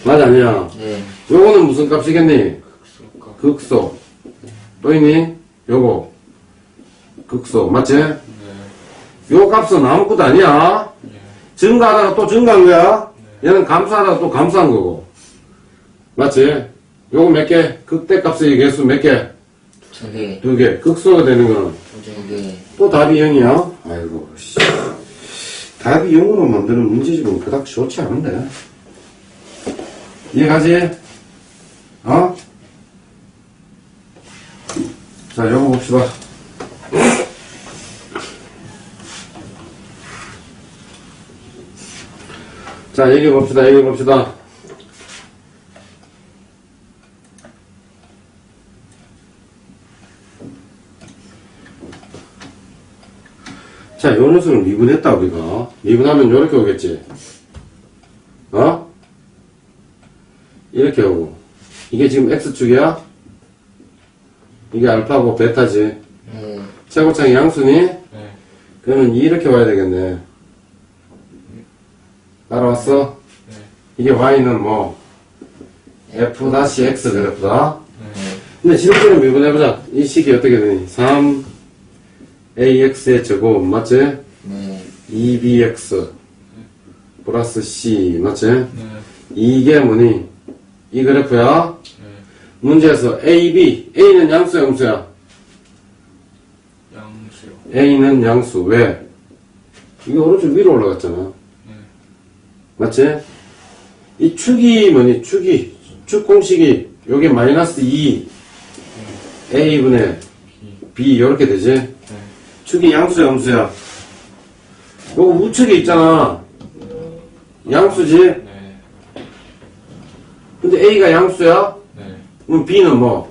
맞아, 아니야? 네. 요거는 무슨 값이겠니? 극소. 또 있니? 요거. 극소. 맞지? 요 값은 아무것도 아니야. 증가하다가 또 증가한 거야. 얘는 감소하다가 또 감소한 거고. 맞지? 요거 몇 개? 극대 값의 개수 몇 개? 2개. 2개. 극소가 되는 거는 2개. 또 답이 0이야? 아이고, 씨. 답이 0으로 만드는 문제집은 그닥 좋지 않은데. 이해가지? 어? 자, 요거 봅시다. 자, 얘기해 봅시다. 얘기해 봅시다. 자, 요 녀석을 미분했다, 우리가. 미분하면 요렇게 오겠지. 어? 이렇게 오고. 이게 지금 X축이야? 이게 알파고 베타지. 네. 최고창이 양수니? 네. 그러면 이렇게 와야 되겠네. 따라왔어? 네. 이게 Y는 뭐? F-X 그래프다. 네. 근데 실제로 미분해보자. 이 식이 어떻게 되니? 3AX의 제곱, 맞지? 네. 2BX 플러스 C, 맞지? 네. 이게 뭐니? 이 그래프야? 네. 문제에서 AB, A는 양수야, 음수야? 양수요. A는 양수. 왜? 이게 오른쪽 위로 올라갔잖아. 네. 맞지? 이 축이 뭐니? 축 공식이 요게 마이너스 2 A분의 B 요렇게 되지? 네. 축이 양수야, 음수야? 요거 우측에 있잖아. 양수지? 네. 근데 A가 양수야? 네. 그럼 B는 뭐?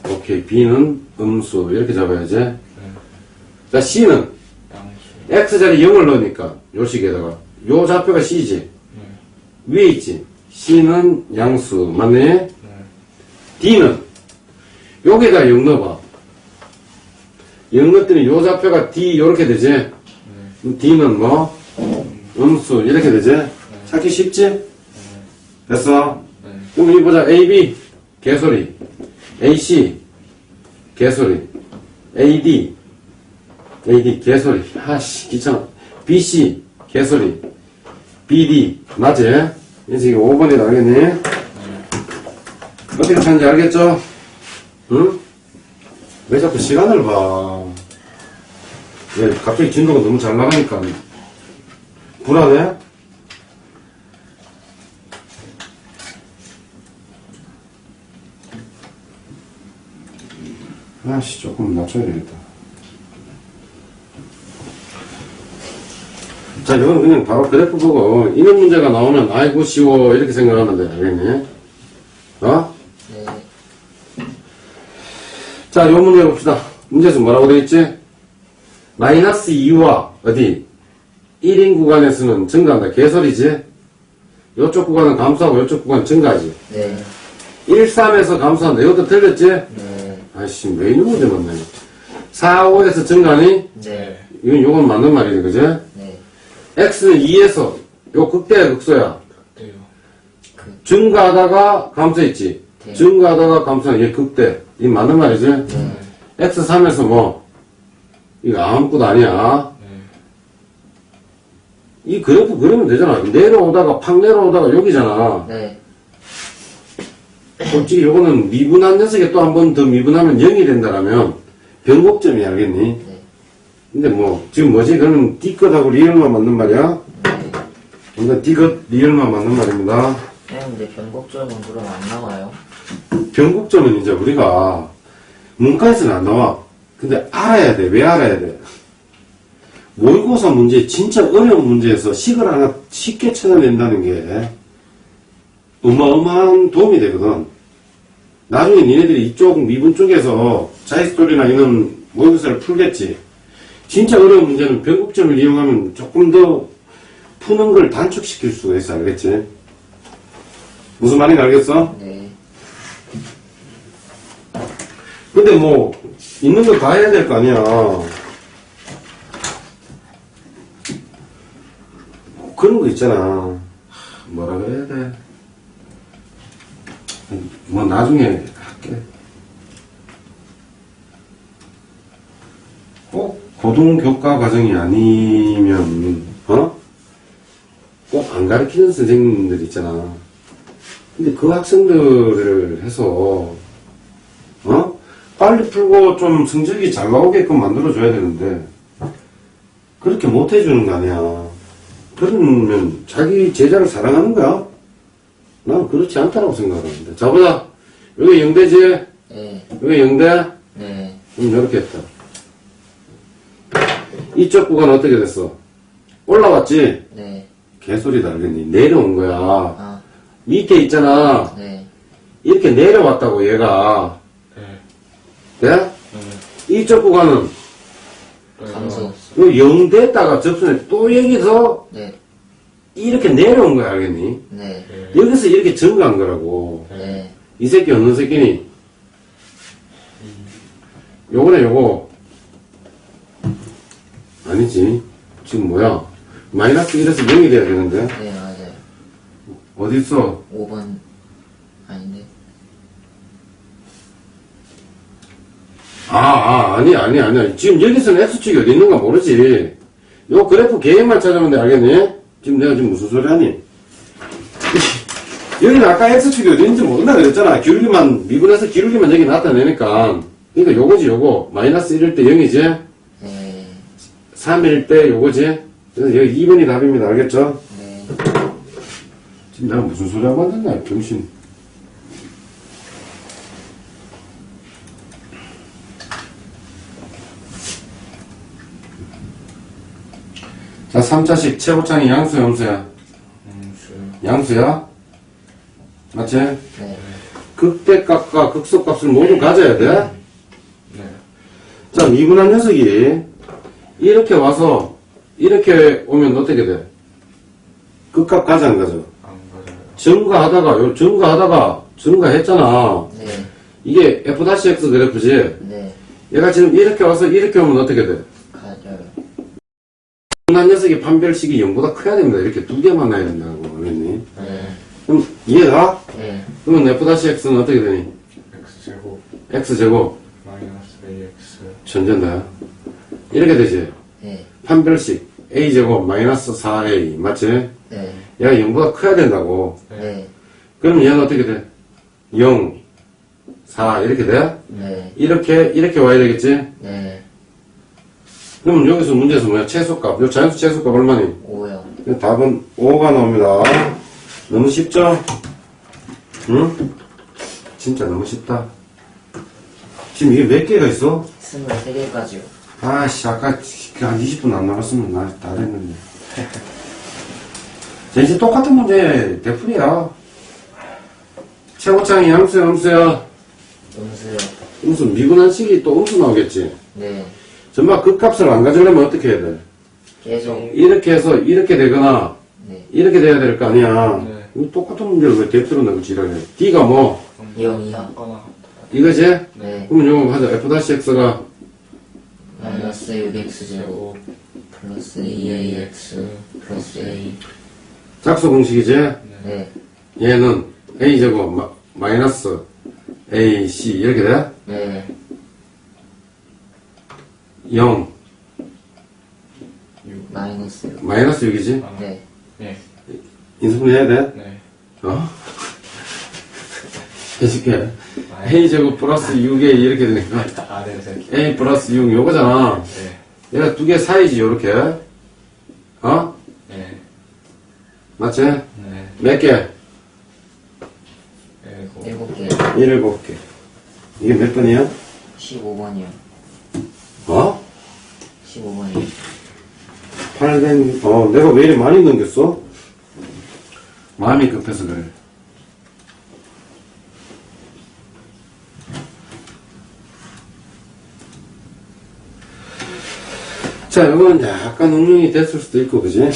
음수. 오케이. B는 음수. 이렇게 잡아야지. 자, C는 양수. X자리 0을 넣으니까 요 식에다가 요 좌표가 C지. 네. 위에 있지. C는 양수. 맞네? 네. D는 여기다 0 넣어봐. 0 넣었더니 요 좌표가 D 요렇게 되지? 그럼 D는 뭐? 음수. 이렇게 되지? 찾기 쉽지? 됐어? 네. 그럼 여기 보자. AB 개소리. AC 개소리. AD 개소리. 아씨 귀찮아. BC 개소리. BD 맞지? 그래서 이게 5번이라 알겠니? 어떻게 찾는지 알겠죠? 응? 왜 자꾸 시간을 봐? 왜 갑자기 진도가 너무 잘 나가니까 불안해? 아씨, 조금 낮춰야 되겠다. 자, 이건 그냥 바로 그래프 보고 이런 문제가 나오면 아이고 쉬워 이렇게 생각하면 돼. 알겠니? 어? 네. 자, 요 문제 봅시다. 문제에서 뭐라고 되어 있지? 마이너스 2와 어디? 1인 구간에서는 증가한다. 개설이지? 요쪽 구간은 감소하고 요쪽 구간은 증가하지. 네. 1, 3에서 감소한다. 이것도 틀렸지? 네. 아이씨, 왜 이런 문제 맞네. 4, 5에서 증가하니? 네. 요건 맞는 말이지, 그지? 네. X는 2에서 요 극대야, 극소야. 그때요. 증가하다가 감소했지. 네. 증가하다가 감소한 얘 극대. 이 맞는 말이지? 네. X3에서 뭐, 이거 아무것도 아니야. 네. 이 그래프 그리면 되잖아. 내려오다가, 팍 내려오다가 여기잖아. 네. 솔직히 요거는 미분한 녀석에 또 한 번 더 미분하면 0이 된다라면 변곡점이 알겠니? 네. 근데 뭐, 지금 뭐지? 그러면 D컷하고 리얼만 맞는 말이야? 네. 그러니까 D컷, 리얼만 맞는 말입니다. 근데 변곡점은 그럼 안 나와요? 변곡점은 이제 우리가 문과에서는 안 나와. 근데 알아야 돼. 왜 알아야 돼? 모의고사 문제, 진짜 어려운 문제에서 식을 하나 쉽게 찾아낸다는 게 어마어마한 도움이 되거든. 나중에 니네들이 이쪽 미분 쪽에서 자이스토리나 이런 모의고사를 풀겠지. 진짜 어려운 문제는 변곡점을 이용하면 조금 더 푸는 걸 단축시킬 수가 있어. 알겠지? 무슨 말인지 알겠어? 네. 근데 뭐 있는 거 다 해야 될 거 아니야. 그런 거 있잖아. 뭐라 그래야 돼? 뭐 나중에 할게. 꼭 고등교과 과정이 아니면 꼭 안 가르치는 선생님들 있잖아. 근데 그 학생들을 해서 빨리 풀고 좀 성적이 잘 나오게끔 만들어줘야 되는데 그렇게 못 해주는 거 아니야. 그러면 자기 제자를 사랑하는 거야? 나는 그렇지 않다라고 생각하는데. 자, 보자. 여기 0대지? 네. 여기 0대? 네. 이렇게 했다. 이쪽 구간 어떻게 됐어? 올라왔지? 네. 개소리다, 알겠니? 내려온 거야. 아. 밑에 있잖아. 네. 이렇게 내려왔다고, 얘가. 네. 네? 네. 이쪽 구간은 감소. 요 0대에다가 접선해 또 여기서 네. 이렇게 내려온 거야, 알겠니? 네. 여기서 이렇게 증가한 거라고. 네. 이 새끼 어느 새끼니? 요거네, 요거. 아니지. 지금 뭐야? 마이너스 1에서 0이 돼야 되는데. 네, 맞아요. 어딨어? 5번 아닌데? 아니야. 지금 여기서는 X축이 어디 있는가 모르지. 요 그래프 계획만 찾으면 돼, 알겠니? 지금 내가 지금 무슨 소리 하니? 여기는 아까 X축이 어디 있는지 모른다 그랬잖아. 기울기만, 미분해서 기울기만 여기 나타내니까. 그러니까 요거지, 요거. 마이너스 1일 때 0이지? 네. 3일 때 요거지? 그래서 여기 2번이 답입니다. 알겠죠? 네. 지금 내가 무슨 소리 하고 앉았나, 병신. 자, 3차식 최고창이 양수, 염수야? 양수야? 맞지? 네. 극대값과 극소값을 모두 가져야 돼? 네. 자, 미분한 녀석이 이렇게 와서 이렇게 오면 어떻게 돼? 극값 가져 안 가져? 안 맞아요. 증가했잖아. 네. 이게 F-X 그래프지? 네. 얘가 지금 이렇게 와서 이렇게 오면 어떻게 돼? 가져요. 미분한 녀석의 판별식이 0보다 커야 됩니다. 이렇게 두 개 만나야 된다고, 알겠니? 네. 그럼 이해가? 네. 그러면 F-X는 어떻게 되니? X제곱 X제곱, 마이너스 AX. 전전다. 이렇게 되지? 네. 판별식 A제곱 마이너스 4A, 맞지? 네. 얘가 0보다 커야 된다고. 네. 그럼 얘는 어떻게 돼? 0, 4 이렇게 돼? 네. 이렇게 와야 되겠지? 네. 그러면 여기서 문제에서 뭐야? 최소값. 요 자연수 최소값 얼마니? 5요. 답은 5가 나옵니다. 너무 쉽죠? 응? 진짜 너무 쉽다. 지금 이게 몇 개가 있어? 23개까지요. 아씨, 아까 한 20분 안 남았으면 나 다 됐는데. 자, 이제 똑같은 문제 대풀이야. 최고창이 양수야, 음수야? 음수요. 음수, 미분한 식이 또 음수 나오겠지? 네. 정말 그 값을 안 가지려면 어떻게 해야 돼? 계속. 이렇게 해서 이렇게 되거나 네. 이렇게 돼야 될 거 아니야. 네. 이거 똑같은 문제를 왜 대표로 내고 지랄해? D가 뭐? 0이요. 같거나 이거지? 네. 그러면 요거 하자. F-X가 마이너스 6x제곱 플러스 2ax 플러스 a. 작수 공식이지? 네. 얘는 A제곱 마이너스 AC 이렇게 돼? 네. 0 마이너스 6. 마이너스 6이지? 네. 네. 인수분해해야 돼? 네. 어? 해줄게. A제곱 플러스 6A 이렇게 되니까 네, 네. A 플러스 6 요거잖아. 네. 얘가 두 개 사이지 요렇게. 어? 네. 맞지? 네. 몇 개? 7개. 7개. 이게 몇 번이야? 15번이요. 어? 15번이요. 800, 내가 왜 이리 많이 넘겼어? 마음이 급해서 그래. 자, 이거는 약간 응용이 됐을 수도 있고, 그지?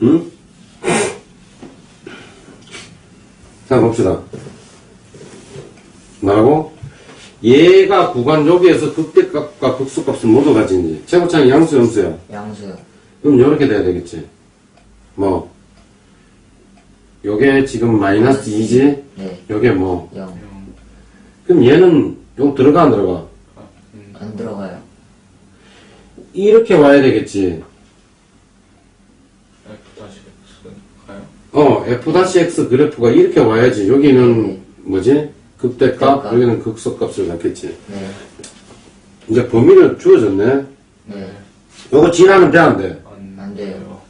응? 자, 봅시다. 뭐라고? 얘가 구간 여기에서 극대값과 극소값을 모두 가지는지. 최고창이 양수, 음수야. 양수요. 그럼 요렇게 돼야 되겠지. 뭐, 요게 지금 마이너스 2지? 네. 요게 뭐. 0. 그럼 얘는 요 들어가, 안 들어가? 안 들어가요. 이렇게 와야 되겠지. F-X 그래프가 이렇게 와야지. 여기는 뭐지? 극대값, 극대값. 여기는 극소값을 갖겠지. 네. 이제 범위를 주어졌네. 네. 요거 지나면 돼, 안 돼? 안 돼요.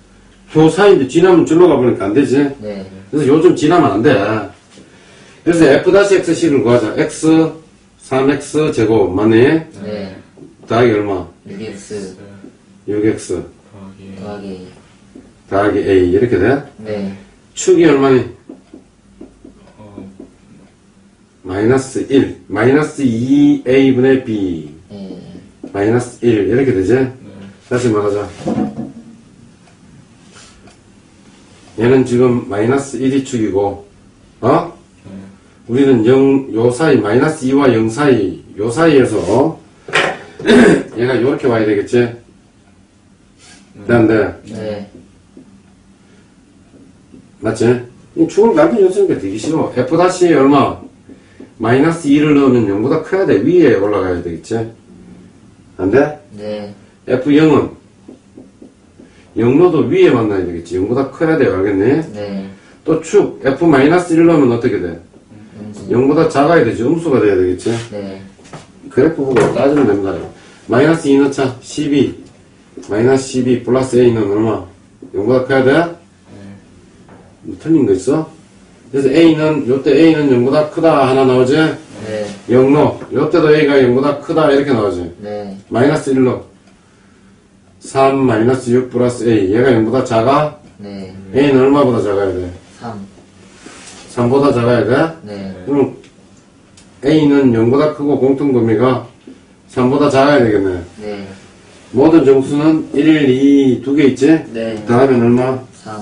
요 사이인데 지나면 줄로 가보니까 안 되지? 네. 그래서 요즘 지나면 안 돼. 그래서 F-X식을 구하자. X, 3X 제곱, 맞니? 네. 더하기 얼마? 6x 6X 더하기 더하기 A. 이렇게 돼? 네. 축이 얼마니? 마이너스 1. 마이너스 2A분의 B. 네. 마이너스 1. 이렇게 되지? 다시 말하자. 얘는 지금 마이너스 1이 축이고, 우리는 0, 요 사이, 마이너스 2와 0 사이, 요 사이에서, 얘가 요렇게 와야 되겠지? 안 돼? 네. 맞지? 이 축을 남편 줬으니까 되기 싫어. F 다시 얼마? 마이너스 2를 넣으면 0보다 커야 돼. 위에 올라가야 되겠지? 안 돼? 네. F0은 0 넣어도 위에 만나야 되겠지. 0보다 커야 돼요. 알겠니? 네. 또 축, F-1을 넣으면 어떻게 돼? 음수 0보다 작아야 되지. 음수가 돼야 되겠지? 네. 그래프 보고 따지면 됩니다. 마이너스 2 넣자. 12. 마이너스 12 플러스 A는 얼마? 0보다 커야 돼? 뭐 틀린 거 있어? 그래서 A는, 요때 A는 0보다 크다 하나 나오지? 네. 0 넣어. 요때도 A가 0보다 크다 이렇게 나오지? 네. 마이너스 1 넣어. 3 마이너스 6 플러스 A. 얘가 0보다 작아? 네. A는 얼마보다 작아야 돼? 3 3보다 작아야 돼? 네. 그럼 A는 0보다 크고 공통 범위가 3보다 작아야 되겠네. 네. 모든 정수는 1, 2, 두 개 있지? 네. 다음엔 얼마? 3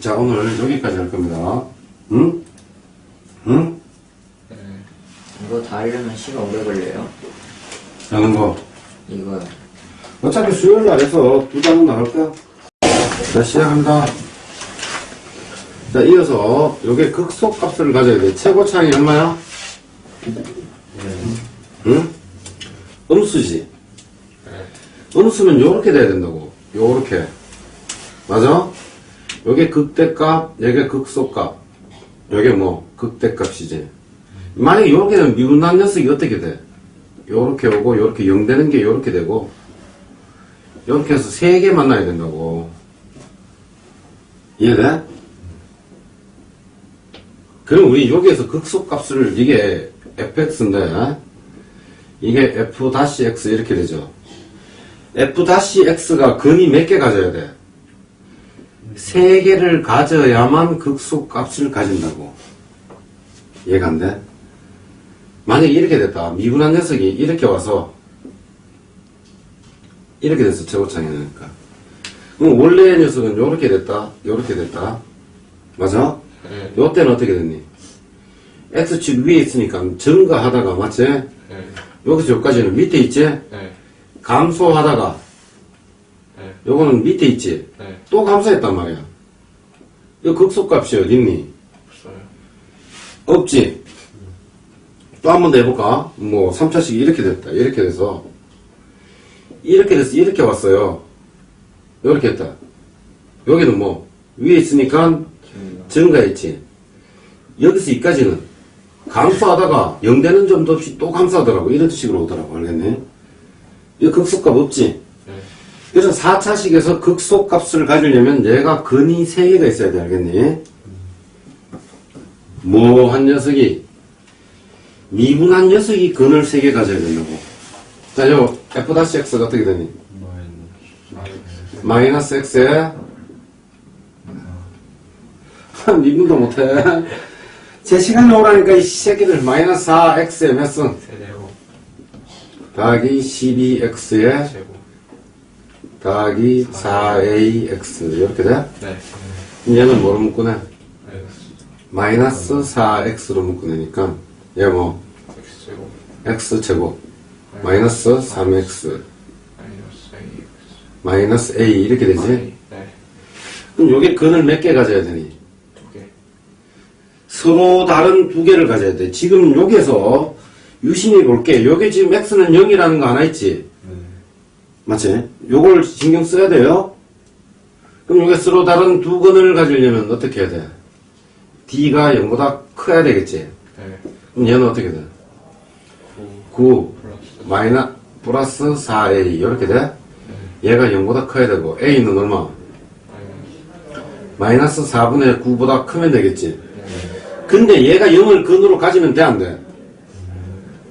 자, 오늘 여기까지 할 겁니다. 응? 응? 이거 다 하려면 시간 오래 걸려요. 하는 거. 이거요. 어차피 수요일 날에서 두 장은 나갈 거야. 자, 시작합니다. 자, 이어서 요게 극소값을 가져야 돼. 최고차이 얼마야? 응? 음수지. 음수면 요렇게 돼야 된다고. 요렇게. 맞아? 요게 극대값, 요게 극소값. 요게 뭐, 극대값이지. 만약에 요렇게 되면 미분한 녀석이 어떻게 돼? 요렇게 오고, 요렇게 0 되는 게 요렇게 되고, 요렇게 해서 3개 만나야 된다고. 이해돼? 그럼 우리 여기에서 극소값을, 이게 fx인데, 이게 f-x 이렇게 되죠. f-x가 근이 몇 개 가져야 돼? 3개를 가져야만 극소값을 가진다고. 이해가 안 돼? 만약에 이렇게 됐다. 미분한 녀석이 이렇게 와서 이렇게 됐어. 최고창이니까. 그럼 원래의 녀석은 요렇게 됐다. 요렇게 됐다. 맞아? 네. 요때는 어떻게 됐니? x축 위에 있으니까 증가하다가 맞지? 네. 여기서 여기까지는 밑에 있지? 네. 감소하다가 네. 요거는 밑에 있지? 네. 또 감소했단 말이야. 이 극소값이 어딨니? 없어요. 없지? 또 한 번 더 해볼까? 뭐 3차식이 이렇게 됐다. 이렇게 돼서 이렇게 돼서 이렇게 왔어요. 이렇게 했다. 여기는 뭐 위에 있으니까 증가했지. 여기서 이까지는 감소하다가 0 되는 점도 없이 또 감소하더라고. 이런 식으로 오더라고. 알겠네? 이 극소값 없지? 네. 그래서 4차식에서 극소값을 가지려면 얘가 근이 3개가 있어야 돼. 알겠니? 뭐 한 녀석이 미분한 녀석이 근을 3개 가져야 된다고. 자, 요 f-x가 어떻게 되니? 마이너스 x에 미분도 못해. 제 시간에 오라니까 이 새끼들 마이너스 4x에 몇 승? 세제곱. 더하기 12x에 제곱. 더하기 4ax 이렇게 돼? 네. 그럼 얘는 뭐로 묶어내? 알겠습니다. 마이너스 4x로 묶어내니까 얘 뭐 x제곱. x제곱 마이너스 3x 마이너스 ax. 마이너스 a 이렇게 되지? 네. 그럼 요게 근을 몇 개 가져야 되니? 2개. 서로 다른 2개를 가져야 돼. 지금 여기에서 유심히 볼게. 요게 지금 x는 0이라는 거 하나 있지? 맞지? 요걸 신경 써야 돼요. 그럼 요게 서로 다른 2근을 가지려면 어떻게 해야 돼? d가 0보다 커야 되겠지? 네. 그럼 얘는 어떻게 돼? 9 플러스. 플러스 4a 이렇게 돼? 얘가 0보다 커야 되고 a는 얼마? 마이너스 4분의 9보다 크면 되겠지? 근데 얘가 0을 근으로 가지면 돼, 안 돼?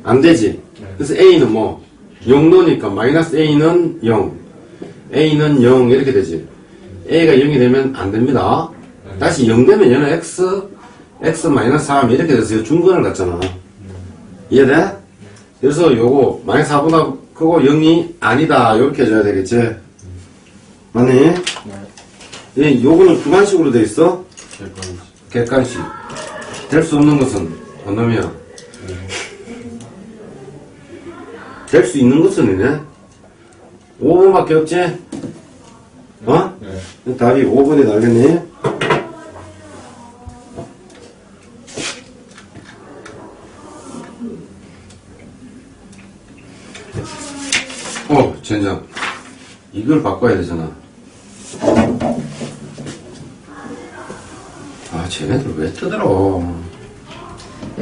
안 되지? 그래서 a는 뭐? 0 넣으니까 마이너스 a는 0 a는 0 이렇게 되지. a가 0이 되면 안 됩니다. 다시 0 되면 얘는 x 마이너스 3 이렇게 돼서 중근을 갖잖아. 이해돼? 그래서 요거 마이너스 4보다 크고 0이 아니다 이렇게 해줘야 되겠지? 맞니? 네. 요거는 주관식으로 돼 있어? 객관식. 될 수 없는 것은 어놈이야? 될 수 있는 것은 이네? 5번밖에 없지? 어? 네. 답이 5번이 나겠니? 젠장. 이걸 바꿔야 되잖아. 아, 쟤네들 왜 뜨더라? 그럼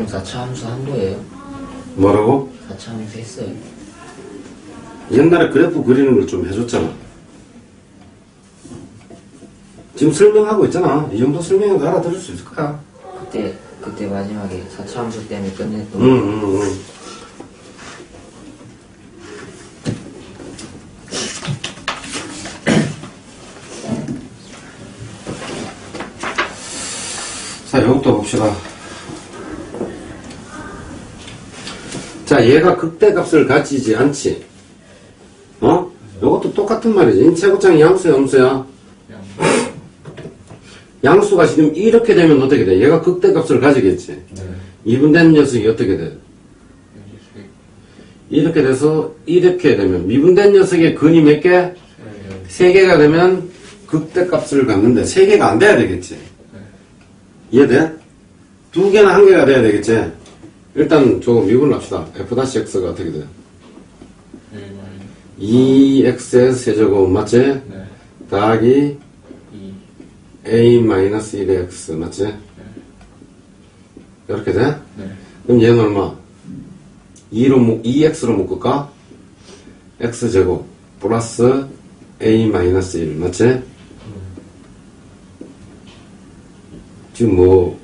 4차 함수 한 거예요? 뭐라고? 4차 함수 했어요. 옛날에 그래프 그리는 걸 좀 해줬잖아. 지금 설명하고 있잖아. 이 정도 설명해도 알아들을 수 있을 거야. 그때 마지막에 4차 함수 때문에 끝냈던 응. 자, 요것도 봅시다. 자, 얘가 극대값을 가지지 않지. 어? 요것도 똑같은 말이지. 인체고장이 양수야, 음수야? 양수가 지금 이렇게 되면 어떻게 돼? 얘가 극대값을 가지겠지. 네. 미분된 녀석이 어떻게 돼? 이렇게 돼서 이렇게 되면 미분된 녀석의 근이 몇 개? 3개가 되면 극대값을 갖는데 3개가 안 돼야 되겠지. 이해돼? 2개나 1개가 돼야 되겠지. 일단 조금 미분을 합시다. f-x가 어떻게 돼? 2x의 세제곱 맞지? 네. 더하기 a 마이너스 1의 x 맞지? 이렇게 돼? 네. 그럼 얘는 얼마? 2x로 묶을까? x제곱 플러스 a 마이너스 1 맞지? 지금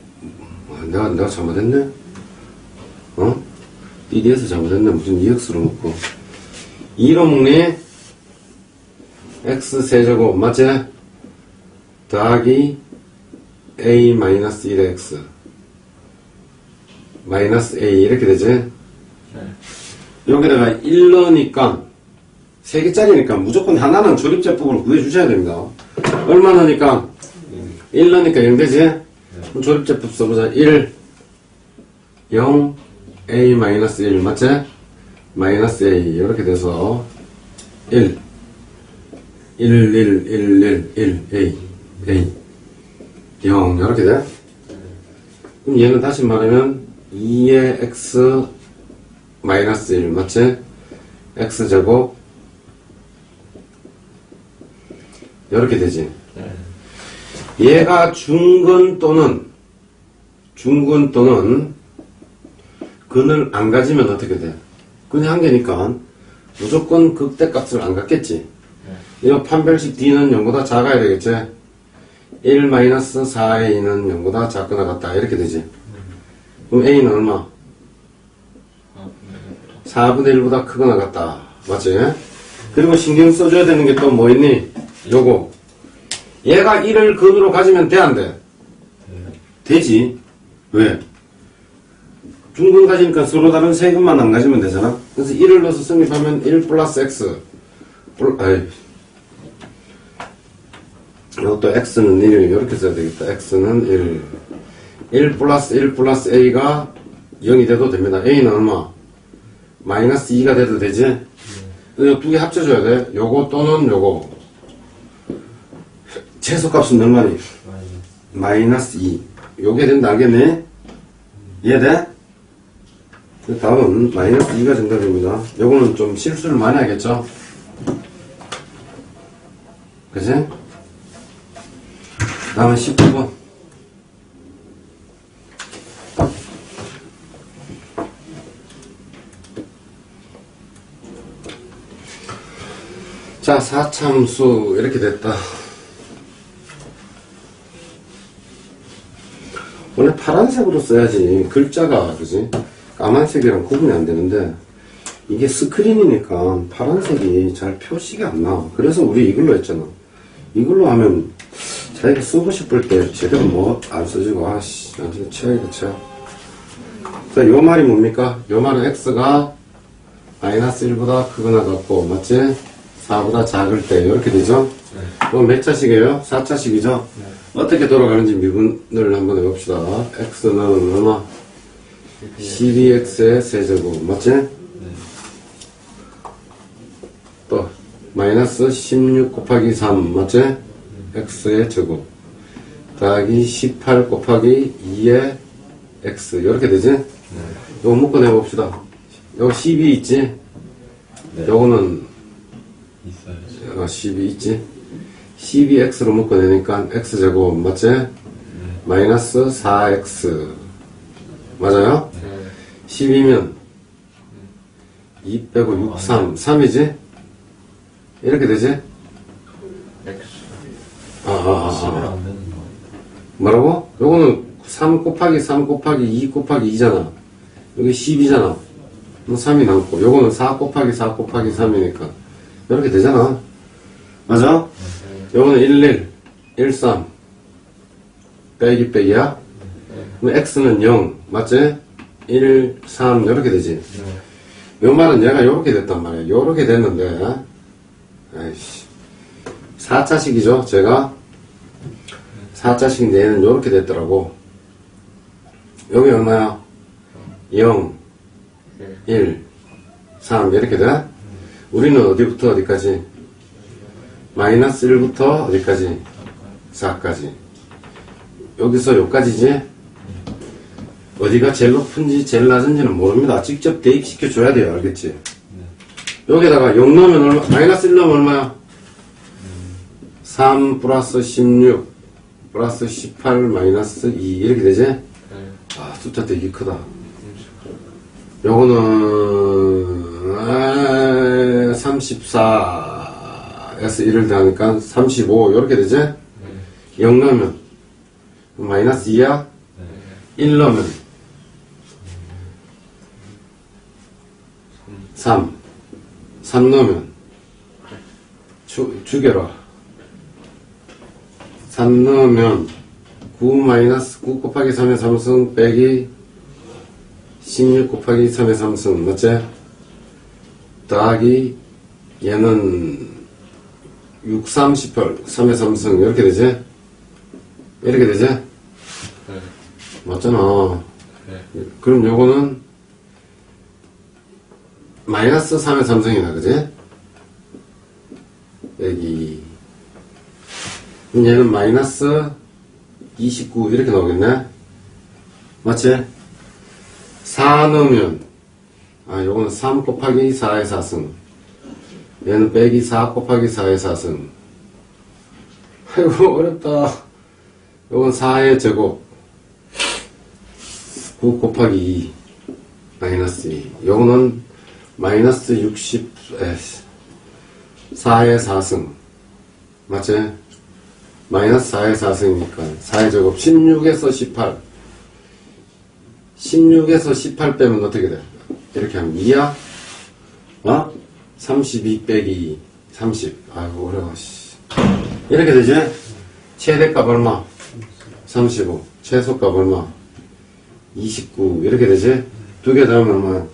내가 잘못했네? BD에서 잘못했네. 무슨 2x로 묶고 2로 묶니? x 세제곱 맞지? 더하기 a 마이너스 1의 x 마이너스 a 이렇게 되지? 네. 여기다가 1 넣으니까 3개짜리니까 무조건 하나는 조립제법으로 구해주셔야 됩니다. 얼마 넣으니까? 1 넣으니까 0 되지? 그럼 조립제법 써보자. 1 0 a 마이너스 1 맞지? 마이너스 a 이렇게 돼서 1 1 1 1 1 1 a 0 이렇게 돼? 그럼 얘는 다시 말하면 2의 x 마이너스 1 맞지? x제곱 이렇게 되지. 얘가 중근 또는 근을 안 가지면 어떻게 돼? 근이 한 개니까 무조건 극대값을 안 갖겠지. 이거 판별식 D는 0보다 작아야 되겠지. 1 마이너스 4A는 0보다 작거나 같다 이렇게 되지. 그럼 A는 얼마? 4분의 1보다 크거나 같다. 맞지? 그리고 신경 써줘야 되는 게 또 뭐 있니? 요거. 얘가 1을 근으로 가지면 돼, 안 돼? 되지. 왜? 중근 가지니까 서로 다른 세근만 안 가지면 되잖아? 그래서 1을 넣어서 성립하면 1 플러스 x. 이것도 x는 1, 이렇게 써야 되겠다. x는 1. 1 플러스 a가 0이 돼도 됩니다. a는 얼마? 마이너스 2가 돼도 되지? 이 두 개 합쳐줘야 돼. 요거 또는 요거. 최소값은 얼마니? 마이너스 2. 요게 된다, 알겠니? 이해돼? 다음은 마이너스 2가 정답입니다. 요거는 좀 실수를 많이 하겠죠? 그치? 다음은 19번. 자, 4참수 이렇게 됐다. 원래 파란색으로 써야지 글자가 그지 까만색이랑 구분이 안 되는데 이게 스크린이니까 파란색이 잘 표시가 안 나와. 그래서 우리 이걸로 했잖아. 이걸로 하면 자기가 쓰고 싶을 때 제대로 뭐 안 써지고 아씨 나중에 치워야겠다 치워. 자, 요 말이 뭡니까? 요 말은 x가 마이너스 1보다 크거나 같고 맞지? 4보다 작을 때 이렇게 되죠? 그럼 몇 차식이에요? 4차식이죠? 어떻게 돌아가는지 미분을 한번 해봅시다. x는 얼마? 12x의 세제곱 맞지? 또 마이너스 16 곱하기 3 맞지? x의 제곱 더하기 18 곱하기 2의 x 이렇게 되지? 요거 묶어내봅시다. 요거 12 있지? 요거는 있어야지. 12 있지? 12x로 묶어내니까 x제곱 맞지? 마이너스 4x 맞아요? 12면 2 빼고 6, 3 3이지? 이렇게 되지? X. 아. 뭐라고? 요거는 3 곱하기 3 곱하기 2 곱하기 2잖아. 여기 10이잖아. 그럼 3이 남고 요거는 4 곱하기 4 곱하기 3이니까 이렇게 되잖아. 맞아? 요거는 11, 13 빼기 빼기야? 그럼 x는 0 맞지? 1, 3 이렇게 되지? 요 말은 얘가 요렇게 됐단 말이야. 요렇게 됐는데 아이씨 4차식이죠 제가 4차식인데 얘는 요렇게 됐더라고. 여기 얼마야? 0, 1, 3 이렇게 돼? 우리는 어디부터 어디까지? 마이너스 1부터 어디까지? 4까지. 여기서 여기까지지? 어디가 제일 높은지 제일 낮은지는 모릅니다. 직접 대입시켜 줘야 돼요. 알겠지? 여기다가 0 넣으면 얼마? 마이너스 1 넣으면 얼마야? 3 플러스 16 플러스 18 마이너스 2 이렇게 되지? 네. 아, 숫자 되게 크다. 요거는 34에서 1을 더하니까 35 이렇게 되지? 0 넣으면 마이너스 2야? 1 넣으면 3 넣으면 죽여라. 3 넣으면 9 마이너스 9 곱하기 3의 3승 빼기 16 곱하기 3의 3승 맞지? 더하기 얘는 6, 3, 18 3의 3승 이렇게 되지? 이렇게 되지? 네. 맞잖아. 네. 그럼 요거는 마이너스 3의 3승이다 그지? 빼기 그럼 얘는 마이너스 29 이렇게 나오겠네? 맞지? 4 넣으면 요거는 3 곱하기 4의 4승 얘는 빼기 4 곱하기 4의 4승 아이고 어렵다. 요건 4의 제곱 9 곱하기 2 마이너스 2 요거는 마이너스 60 4의 4승 맞지? 마이너스 4의 4승이니까 4의 제곱 16에서 18 16에서 18 빼면 어떻게 돼? 이렇게 하면 2야? 32 빼기 30 아이고 어려워 씨. 이렇게 되지? 최대값 얼마? 35 최소값 얼마? 29 이렇게 되지? 두 개 더하면 얼마야?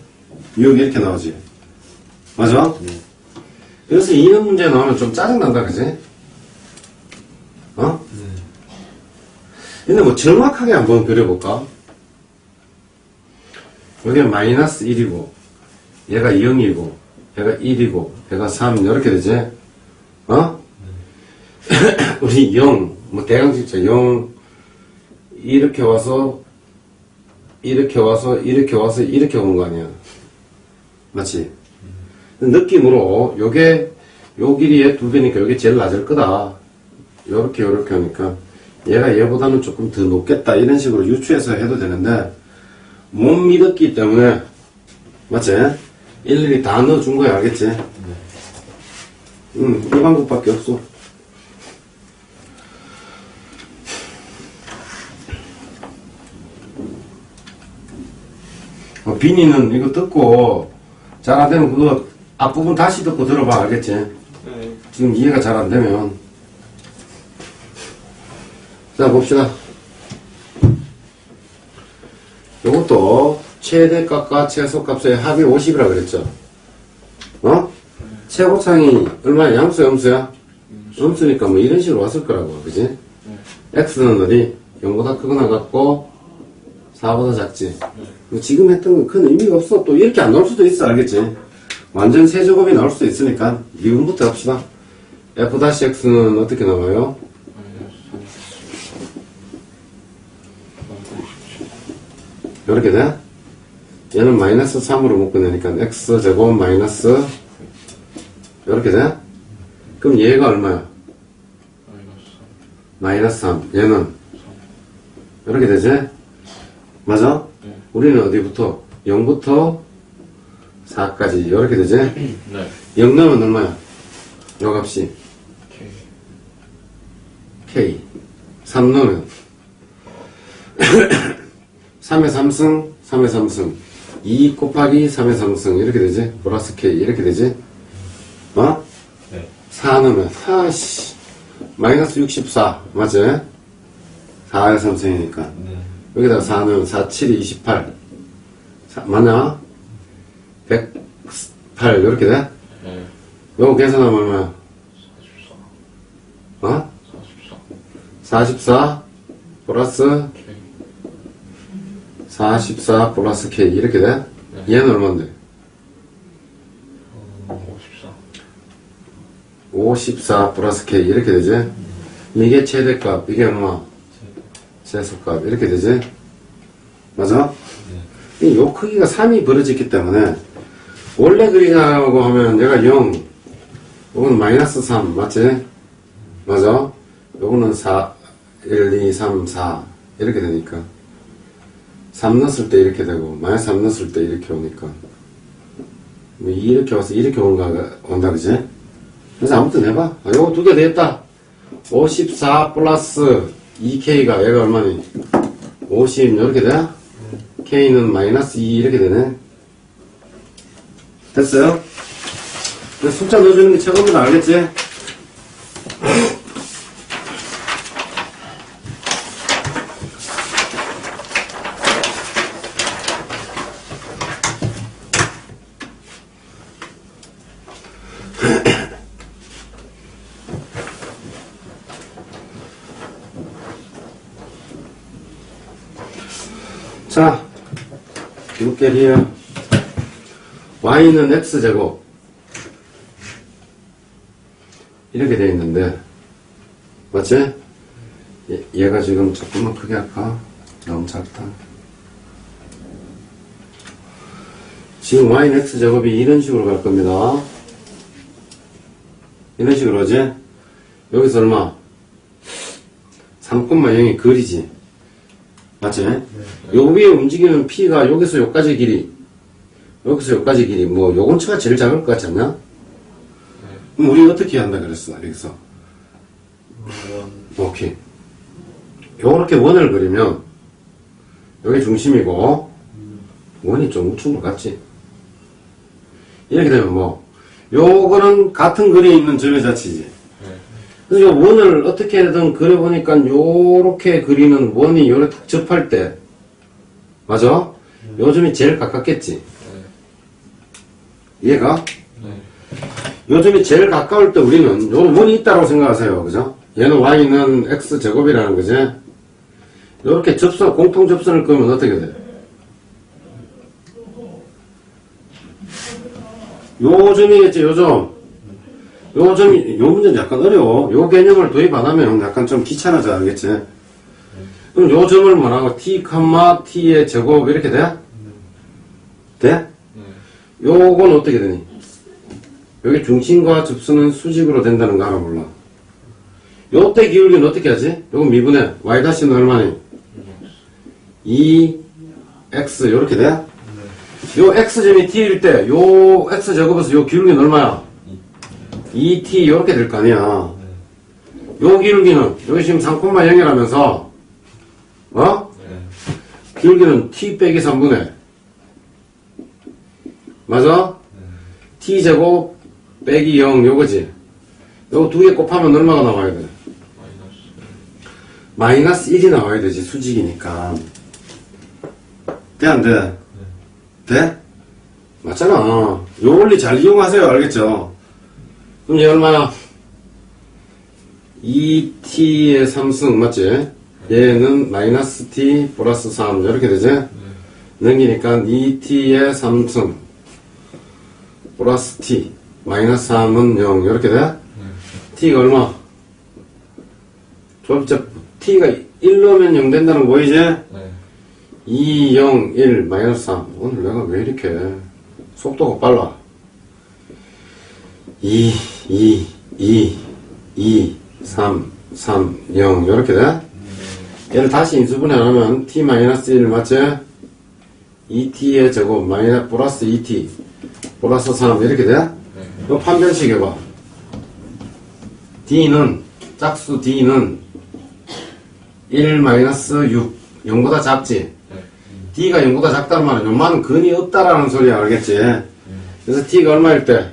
6 이렇게 나오지? 맞아? 그래서 이런 문제 나오면 좀 짜증난다 그지? 근데 뭐 정확하게 한번 그려볼까? 여기가 마이너스 1이고 얘가 0이고 얘가 1이고 얘가 3 이렇게 되지? 우리 0 뭐 대강식자 0 이렇게 와서 이렇게 와서 이렇게 와서 이렇게 온 거 아니야 맞지? 느낌으로 요게 요 길이의 2배니까 요게 제일 낮을 거다 요렇게 요렇게 하니까 얘가 얘보다는 조금 더 높겠다 이런 식으로 유추해서 해도 되는데 못 믿었기 때문에 맞지? 일일이 다 넣어준 거야 알겠지? 이 방법밖에 없어. 비니는 이거 듣고 잘 안되면 그거 앞부분 다시 듣고 들어봐 알겠지? 네. 지금 이해가 잘 안되면 자 봅시다. 요것도 최대값과 최소값의 합이 50이라 그랬죠? 최고창이 얼마야? 양수야 음수야? 음수니까 뭐 이런 식으로 왔을 거라고 그지? x는 어디? 0보다 크거나 같고 4보다 작지? 지금 했던 건 큰 의미가 없어. 또 이렇게 안 나올 수도 있어 알겠지? 완전 세제곱이 나올 수도 있으니까 미분부터 합시다. f-x는 어떻게 나와요? 이렇게 돼? 얘는 마이너스 3으로 묶어내니까 x제곱 마이너스 이렇게 돼? 그럼 얘가 얼마야? 마이너스 3 얘는 이렇게 되지? 맞아? 우리는 어디부터? 0부터 4까지 이렇게 되지? 네. 0 넣으면 얼마야? 요 값이 K 3 넣으면 3의 3승 3의 3승 2 곱하기 3의 3승 이렇게 되지? 플러스 K 이렇게 되지? 네. 4 넣으면 아씨 마이너스 64 맞지? 4의 3승이니까 네. 여기다가 4 넣으면 4, 7이 28 맞나? 108 이렇게 돼? 네. 요거 계산하면 얼마야? 44. 44 플러스 K. 44 플러스 K 이렇게 돼? 얘는 얼만데? 54. 54 플러스 K 이렇게 되지? 이게 최대값 이게 얼마? 최소값 이렇게 되지? 맞아? 요 크기가 3이 벌어졌기 때문에 원래 그리자고 하면 얘가 0 요거는 마이너스 3 맞지? 맞아? 요거는 4 1, 2, 3, 4 이렇게 되니까 3 넣었을 때 이렇게 되고 마이너스 3 넣었을 때 이렇게 오니까 뭐 이렇게 와서 이렇게 온다 그지? 그래서 아무튼 해봐. 요거 두 개 되겠다. 54 플러스 2K가 얘가 얼마니? 50 이렇게 돼? K는 마이너스 2 이렇게 되네. 됐어요? 근데 숫자 넣어주는 게 최고면 알겠지? 자, look at here. y는 x제곱 이렇게 되어 있는데 맞지? 얘가 지금 조금만 크게 할까? 너무 작다. 지금 y는 x제곱이 이런 식으로 갈 겁니다. 이런 식으로 하지? 여기서 얼마? 3,0이 거리지. 맞지? 요 위에 움직이는 p가 여기서 요까지 길이, 여기서 요까지 길이, 뭐, 요건치가 제일 작을 것 같지 않나? 그럼 우리 어떻게 한다 그랬어, 여기서? 오케이. 요렇게 원을 그리면, 여기 중심이고, 원이 좀 우측으로 갔지. 이렇게 되면 뭐, 요거는 같은 거리에 있는 점의 자치지. 그래서 요 원을 어떻게든 그려보니까 요렇게 그리는 원이 요래 딱 접할 때 맞아? 요점이 제일 가깝겠지? 이해가? 요점이 제일 가까울 때 우리는 요 원이 있다고 생각하세요. 그죠? 얘는 y는 x제곱이라는 거지? 요렇게 접선, 공통 접선을 그으면 어떻게 돼? 요점이겠지, 요점. 요 문제는 약간 어려워. 요 개념을 도입 안 하면 약간 좀 귀찮아져, 알겠지? 그럼 요 점을 뭐라고? t, t의 제곱, 이렇게 돼? 돼? 요건 어떻게 되니? 여기 중심과 접수는 수직으로 된다는 거 알아, 몰라? 요때 기울기는 어떻게 하지? 요건 미분해. y-는 얼마니? 2x, 요렇게 돼? 요 x점이 t일 때, 요 x제곱에서 요 기울기는 얼마야? 2t 요렇게 될 거 아니야. 요 기울기는 여기 지금 3,0이라면서 기울기는 t 빼기 3분의 맞아? t제곱 빼기 0 요거지. 요거 두 개 곱하면 얼마가 나와야 돼? 마이너스 1이 나와야 되지. 수직이니까. 돼 안 돼? 돼? 맞잖아. 요 원리 잘 이용하세요. 알겠죠? 그럼 얘 얼마야? 2t의 3승 맞지? 얘는 마이너스 t 플러스 3 이렇게 되지? 넘기니까 2t의 3승 플러스 t 마이너스 3은 0 이렇게 돼? t가 얼마? 조합자 t가 1 넣으면 0 된다는 거 보이지? 2, 0, 1, 마이너스 3 오늘 내가 왜 이렇게 속도가 빨라? 2, 3, 0 이렇게 돼? 얘를 다시 인수분해 안 하면 t-1 맞지? 2t의 제곱 마이너스 플러스 2t 플러스 3 이렇게 돼? 이거 판별식 해봐. d는 짝수 d는 1 마이너스 6 0보다 작지? d가 0보다 작다는 말은 요만한 근이 없다라는 소리야 알겠지? 그래서 t가 얼마일 때?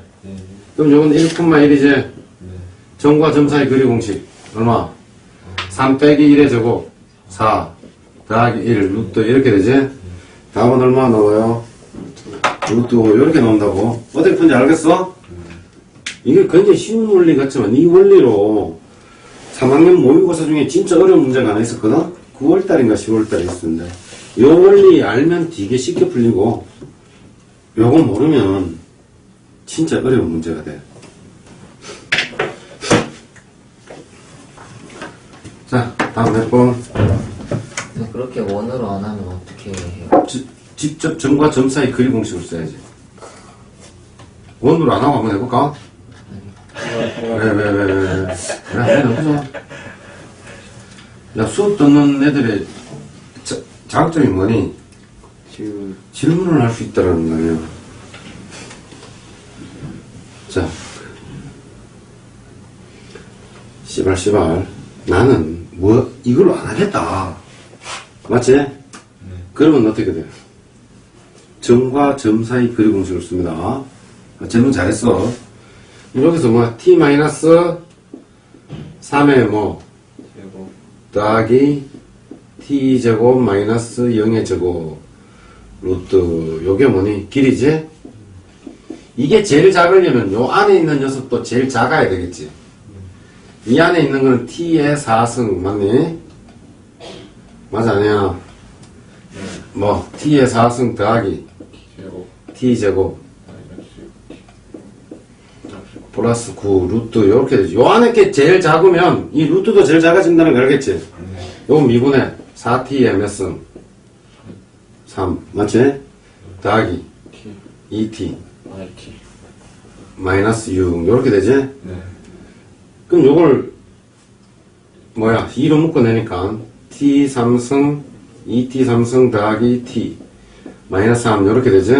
그럼 요건 1,1이지? 점과 점 사이 거리 공식 얼마? 3 빼기 1의 제곱 4 더하기 1 루트 이렇게 되지? 답은 얼마 나와요? 루트 5 이렇게 나온다고. 어떻게 푼지 알겠어? 이게 굉장히 쉬운 원리 같지만 이 원리로 3학년 모의고사 중에 진짜 어려운 문제가 하나 있었거든? 9월달인가 10월달에 있었는데 요 원리 알면 되게 쉽게 풀리고 요거 모르면 진짜 어려운 문제가 돼. 자, 다음 몇 번. 그렇게 원으로 안 하면 어떻게 해요? 직접 점과 점 사이 거리 공식을 써야지. 원으로 안 하고 한번 해볼까? 왜. 그래, 한번 해보자. 야, 수업 듣는 애들의 장점이 뭐니? 질문을 할 수 있다는 거예요. 자, 씨발, 나는 이걸로 안 하겠다. 맞지? 그러면 어떻게 돼요? 점과 점 사이 거리 공식을 씁니다. 질문 잘했어. 여기서 t-3의 제곱. 더하기 t제곱 마이너스 0의 제곱 루트 요게 뭐니? 길이지? 이게 제일 작으려면 요 안에 있는 녀석도 제일 작아야 되겠지. 이 안에 있는 거는 t의 4승 맞니? 맞아 아니야? t의 4승 더하기 제곱. t제곱 마이너스 플러스 9 루트 요렇게 되지. 요 안에 게 제일 작으면 이 루트도 제일 작아진다는 거 알겠지? 요거 미분해 4t의 몇 승? 3 맞지? 더하기 T. 2t IT. 마이너스 6 요렇게 되지? 네. 그럼 요걸 2로 묶어내니까 t 3승 2t 3승 더하기 t 마이너스 3 요렇게 되지?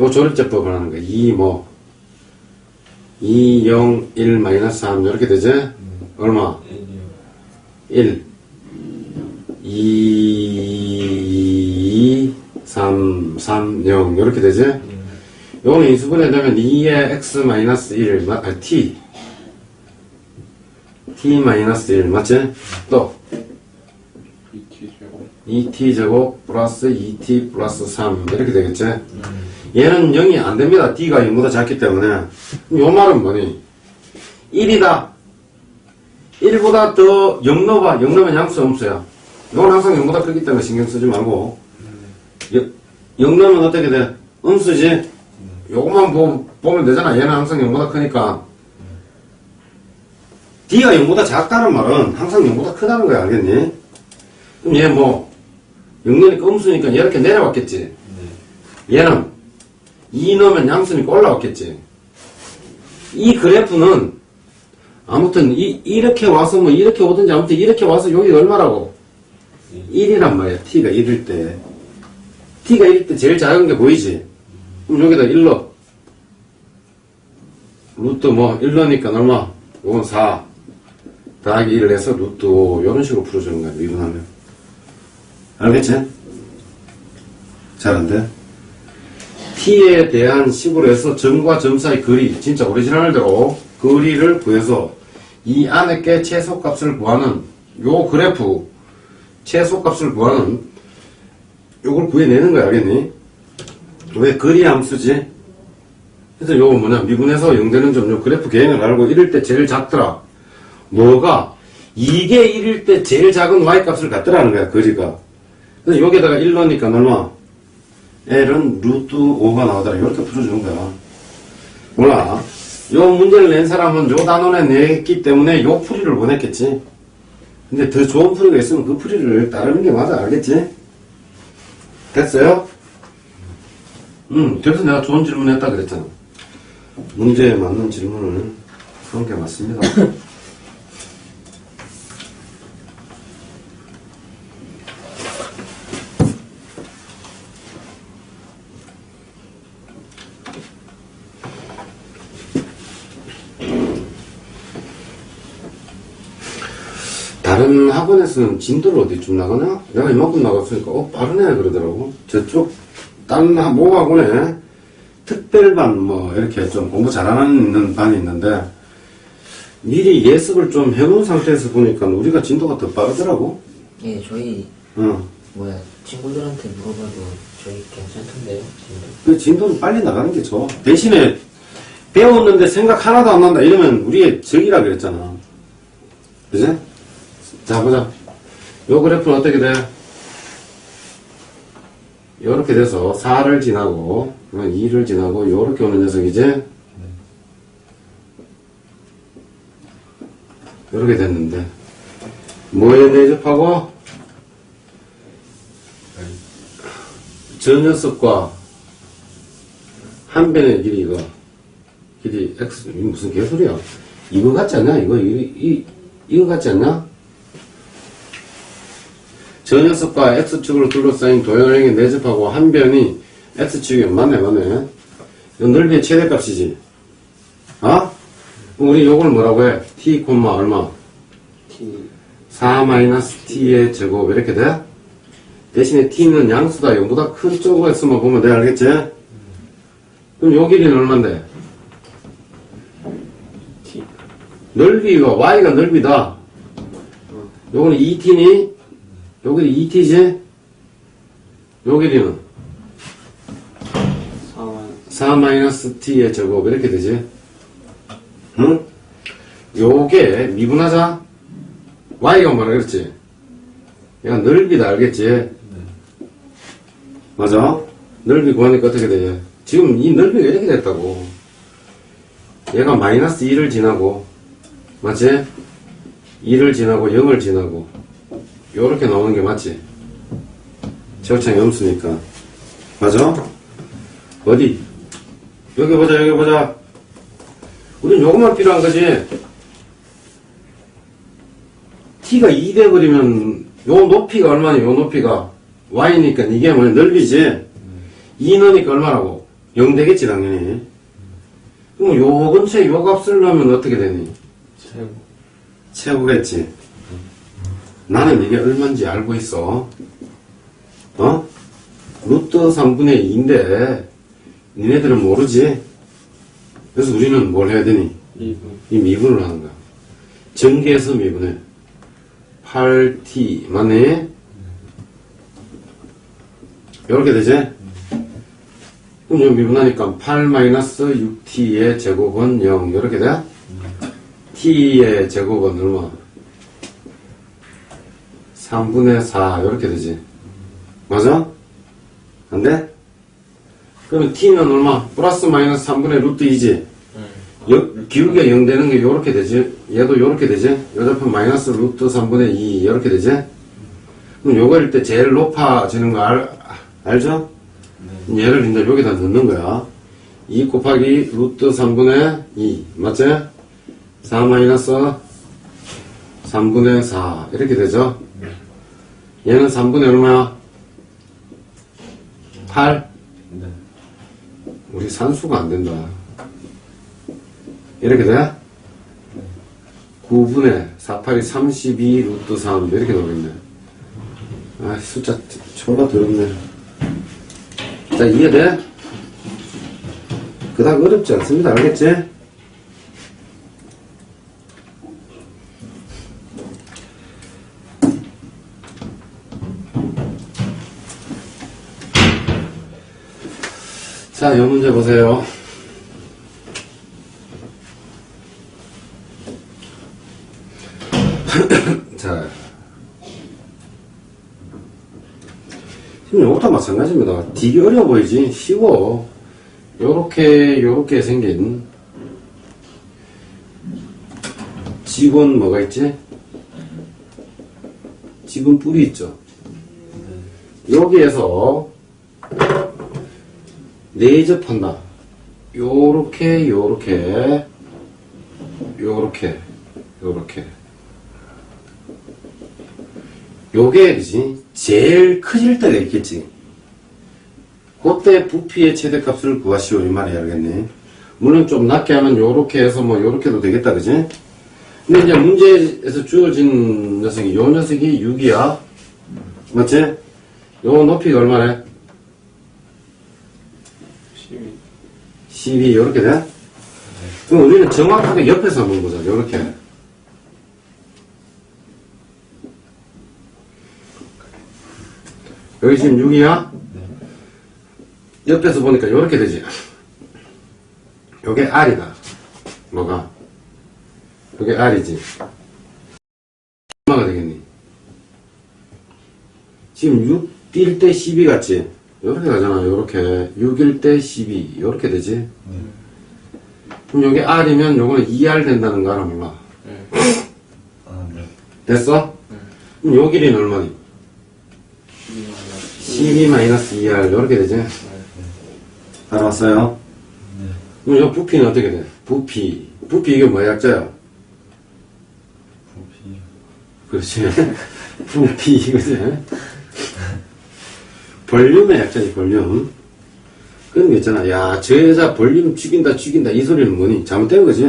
요 조립제법을 하는 거야. 2, 0, 1, 마이너스 3 요렇게 되지? 얼마? 1 2, 3, 3, 0 요렇게 되지? 요거는 인수분해 되면 2의 x 마이너스 1 t 마이너스 1 맞지? 또 2T 제곱. 2t 제곱 플러스 2t 플러스 3 이렇게 되겠지? 얘는 0이 안 됩니다. t가 0보다 작기 때문에. 요 말은 뭐니? 1이다. 1보다 더 0 넣어봐. 0 넣으면 양수 음수야. 이건 항상 0보다 크기 때문에 신경 쓰지 말고 0 넣으면 어떻게 돼? 음수지? 요것만 보면 되잖아. 얘는 항상 0보다 크니까 D가 0보다 작다는 말은 항상 0보다 크다는 거야. 알겠니? 그럼 얘 0 넣으니까 음수니까 이렇게 내려왔겠지. 얘는 2 넣으면 양수니까 올라왔겠지. 이 그래프는 아무튼 이렇게 와서 이렇게 오든지 아무튼 이렇게 와서 여기 얼마라고? 1이란 말이야. t가 1일 때. t가 1일 때 제일 작은 게 보이지? 그럼 여기다 1넣어. 루트 1 넣으니까 얼마? 이건 4 더하기 1을 해서 루트 5 이런 식으로 풀어주는 거야. 미분하면. 알겠지? 잘한데? t에 대한 식으로 해서 점과 점 사이 거리, 진짜 오리지널대로 거리를 구해서 이 안에 게 최소값을 구하는 요 그래프 최소값을 구하는 요걸 구해내는 거야. 알겠니? 왜 거리 함수지? 그래서 요거 미분해서 0 되는 점 요 그래프 개행을 알고 1일 때 제일 작더라. 뭐가? 이게 1일 때 제일 작은 y값을 갖더라는 거야. 거리가. 그래서 여기다가 1 넣으니까 얼마? L은 루트 5가 나오더라. 이렇게 풀어주는 거야. 몰라. 요 문제를 낸 사람은 요 단원에 냈기 때문에 요 풀이를 원했겠지. 근데 더 좋은 풀이가 있으면 그 풀이를 따르는 게 맞아. 알겠지? 됐어요? 그래서 내가 좋은 질문 했다 그랬잖아. 문제에 맞는 질문을 한 게 맞습니다. 다른 학원에서는 진도를 어디쯤 나가나? 내가 이만큼 나갔으니까 빠르네 그러더라고. 저쪽 딴 모학원에 특별반 이렇게 좀 공부 잘하는 반이 있는데 미리 예습을 좀 해놓은 상태에서 보니까 우리가 진도가 더 빠르더라고. 예, 저희 응. 친구들한테 물어봐도 저희 괜찮던데요, 진도. 그 진도는 빨리 나가는 게 좋아. 대신에 배웠는데 생각 하나도 안 난다 이러면 우리의 적이라 그랬잖아. 그지? 자 보자. 요 그래프는 어떻게 돼? 요렇게 돼서 4를 지나고 2를 지나고 요렇게 오는 녀석이지? 요렇게 됐는데 뭐에 대접하고? 저 녀석과 한 변의 길이 길이 x 이거 무슨 개소리야? 이거 같지 않냐? 이거 같지 않냐? 저 녀석과 X축으로 둘러싸인 도형에 내접하고 한 변이 X축이 맞네. 이 넓이의 최대값이지. 아? 그럼 우리 요걸 뭐라고 해? T, 얼마? T 4-T의 제곱 이렇게 돼? 대신에 T는 양수다 0보다 큰 쪽으로 했으면 보면 돼. 알겠지? 그럼 요 길이는 얼만데? T 넓이가 Y가 넓이다. 요거는 2T니? 요 길이 2T지? 요 길이는 4-T의 제곱 이렇게 되지. 응? 요게 미분하자. Y가 뭐라 그랬지? 얘가 넓이다 알겠지? 맞아? 넓이 구하니까 어떻게 되지? 지금 이 넓이가 이렇게 됐다고. 얘가 마이너스 1을 지나고 맞지? 1을 지나고 0을 지나고 요렇게 나오는 게 맞지? 최고창이 없으니까. 맞아? 어디? 여기 보자. 우린 요것만 필요한 거지. T가 2 돼버리면 요 높이가 얼마냐? 요 높이가 Y니까 이게 뭐냐? 넓이지? 2 넣으니까 얼마라고? 0 되겠지 당연히. 그럼 요 근처에 요 값을 넣으면 어떻게 되니? 최고겠지. 나는 이게 얼마인지 알고 있어. 어? 루트 3분의 2인데 니네들은 모르지. 그래서 우리는 뭘 해야 되니? 이 미분을 하는 거야. 전개해서 미분해. 8t 맞네? 요렇게 되지? 그럼 여기 미분하니까 8-6t의 제곱은 0 요렇게 돼? t의 제곱은 얼마? 3분의 4 요렇게 되지. 맞아? 안 돼? 그러면 t는 얼마? 플러스 마이너스 3분의 루트 2지? 기울기가 0 되는 게 요렇게 되지? 얘도 요렇게 되지? 요 좌표 마이너스 루트 3분의 2 요렇게 되지? 그럼 요거일 때 제일 높아지는 거 알죠? 얘를 이제 여기다 넣는 거야. 2 곱하기 루트 3분의 2 맞지? 4 마이너스 3분의 4 이렇게 되죠? 얘는 3분의 얼마야? 8? 우리 산수가 안 된다. 이렇게 돼? 9분의 4, 8이 32 루트 3 이렇게 나오겠네. 아, 숫자 졸라 더럽네. 자, 이해돼? 그닥 어렵지 않습니다. 알겠지? 자, 이 문제 보세요. 자, 지금 이것도 마찬가지입니다. 되게 어려워 보이지? 쉬워. 요렇게 생긴 직원 뭐가 있지? 직원 뿔이 있죠. 여기에서 내접한다. 요렇게 요게 그지? 제일 커질 때가 있겠지. 그때 부피의 최대값을 구하시오 이 말이야. 알겠니? 물론 좀 낮게 하면 요렇게 해서 뭐 요렇게도 되겠다. 그지? 근데 이제 문제에서 주어진 녀석이 요 녀석이 6이야. 맞지? 요 높이가 얼마래? 12 요렇게 돼? 그럼 우리는 정확하게 옆에서 한번 보자. 요렇게. 여기 지금 6이야? 옆에서 보니까 요렇게 되지. 요게 R이다. 뭐가? 요게 R이지. 얼마가 되겠니? 지금 6일 때 12 같지? 요렇게 가잖아. 요렇게. 6일 때 12. 요렇게 되지? 그럼 요게 R이면 요거는 2R 된다는 거 알아 몰라? 됐어? 그럼 요 길이는 얼마니? 12-2R 요렇게 되지? 알아봤어요? 그럼 요 부피는 어떻게 돼? 부피 이게 뭐야? 약자야? 그렇지. 부피, 이거지. 볼륨의 약자지, 볼륨. 그런 거 있잖아. 야, 저 여자 볼륨 죽인다, 죽인다. 이 소리는 뭐니? 잘못된 거지.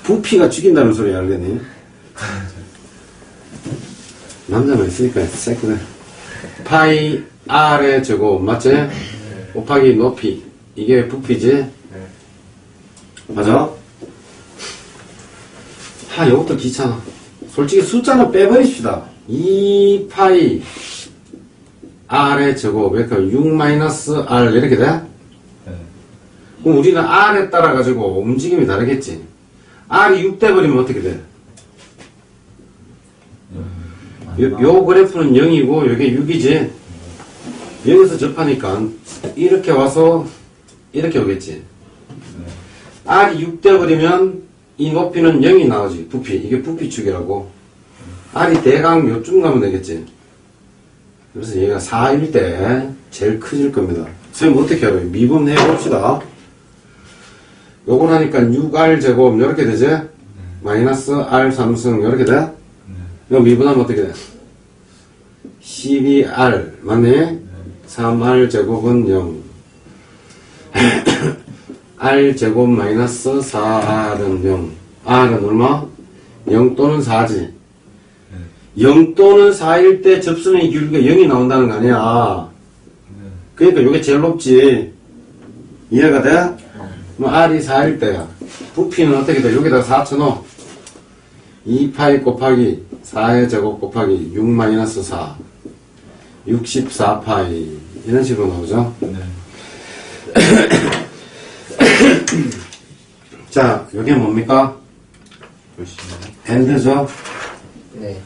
부피가 죽인다는 소리 알겠니? 남자만 있으니까 새끼들. 파이 R의 제곱, 맞지? 곱하기 높이. 이게 부피지? 맞아? 요것도 귀찮아. 솔직히 숫자는 빼버립시다. 2파이 R의 제곱, 그러니까 6-R 이렇게 돼? 네. 그럼 우리는 R에 따라가지고 움직임이 다르겠지. R이 6 돼버리면 어떻게 돼? 요 그래프는 0이고, 요게 6이지? 여기서 접하니까, 이렇게 와서, 이렇게 오겠지. R이 6 돼버리면, 이 높이는 0이 나오지. 부피. 이게 부피축이라고. R이 대강 요쯤 가면 되겠지. 그래서 얘가 4일 때 제일 커질 겁니다. 선생님 어떻게 알아요? 미분 해봅시다. 요걸 하니까 6R 제곱, 이렇게 되지? 마이너스 R 3승, 이렇게 돼? 이거 미분하면 어떻게 돼? 12R, 맞네? 3R 제곱은 0. R 제곱 마이너스 4R은 0. R은 얼마? 0 또는 4지. 0 또는 4일 때 접선의 기울기가 0이 나온다는 거 아니야. 그러니까 요게 제일 높지. 이해가 돼? 그럼 R이 4일 때야. 부피는 어떻게 돼? 여기다가 4 쳐넣어. 2파이 곱하기 4의 제곱 곱하기 6 마이너스 4. 64파이. 이런 식으로 나오죠? 네. 자, 요게 뭡니까? 보시면 핸드죠? 네.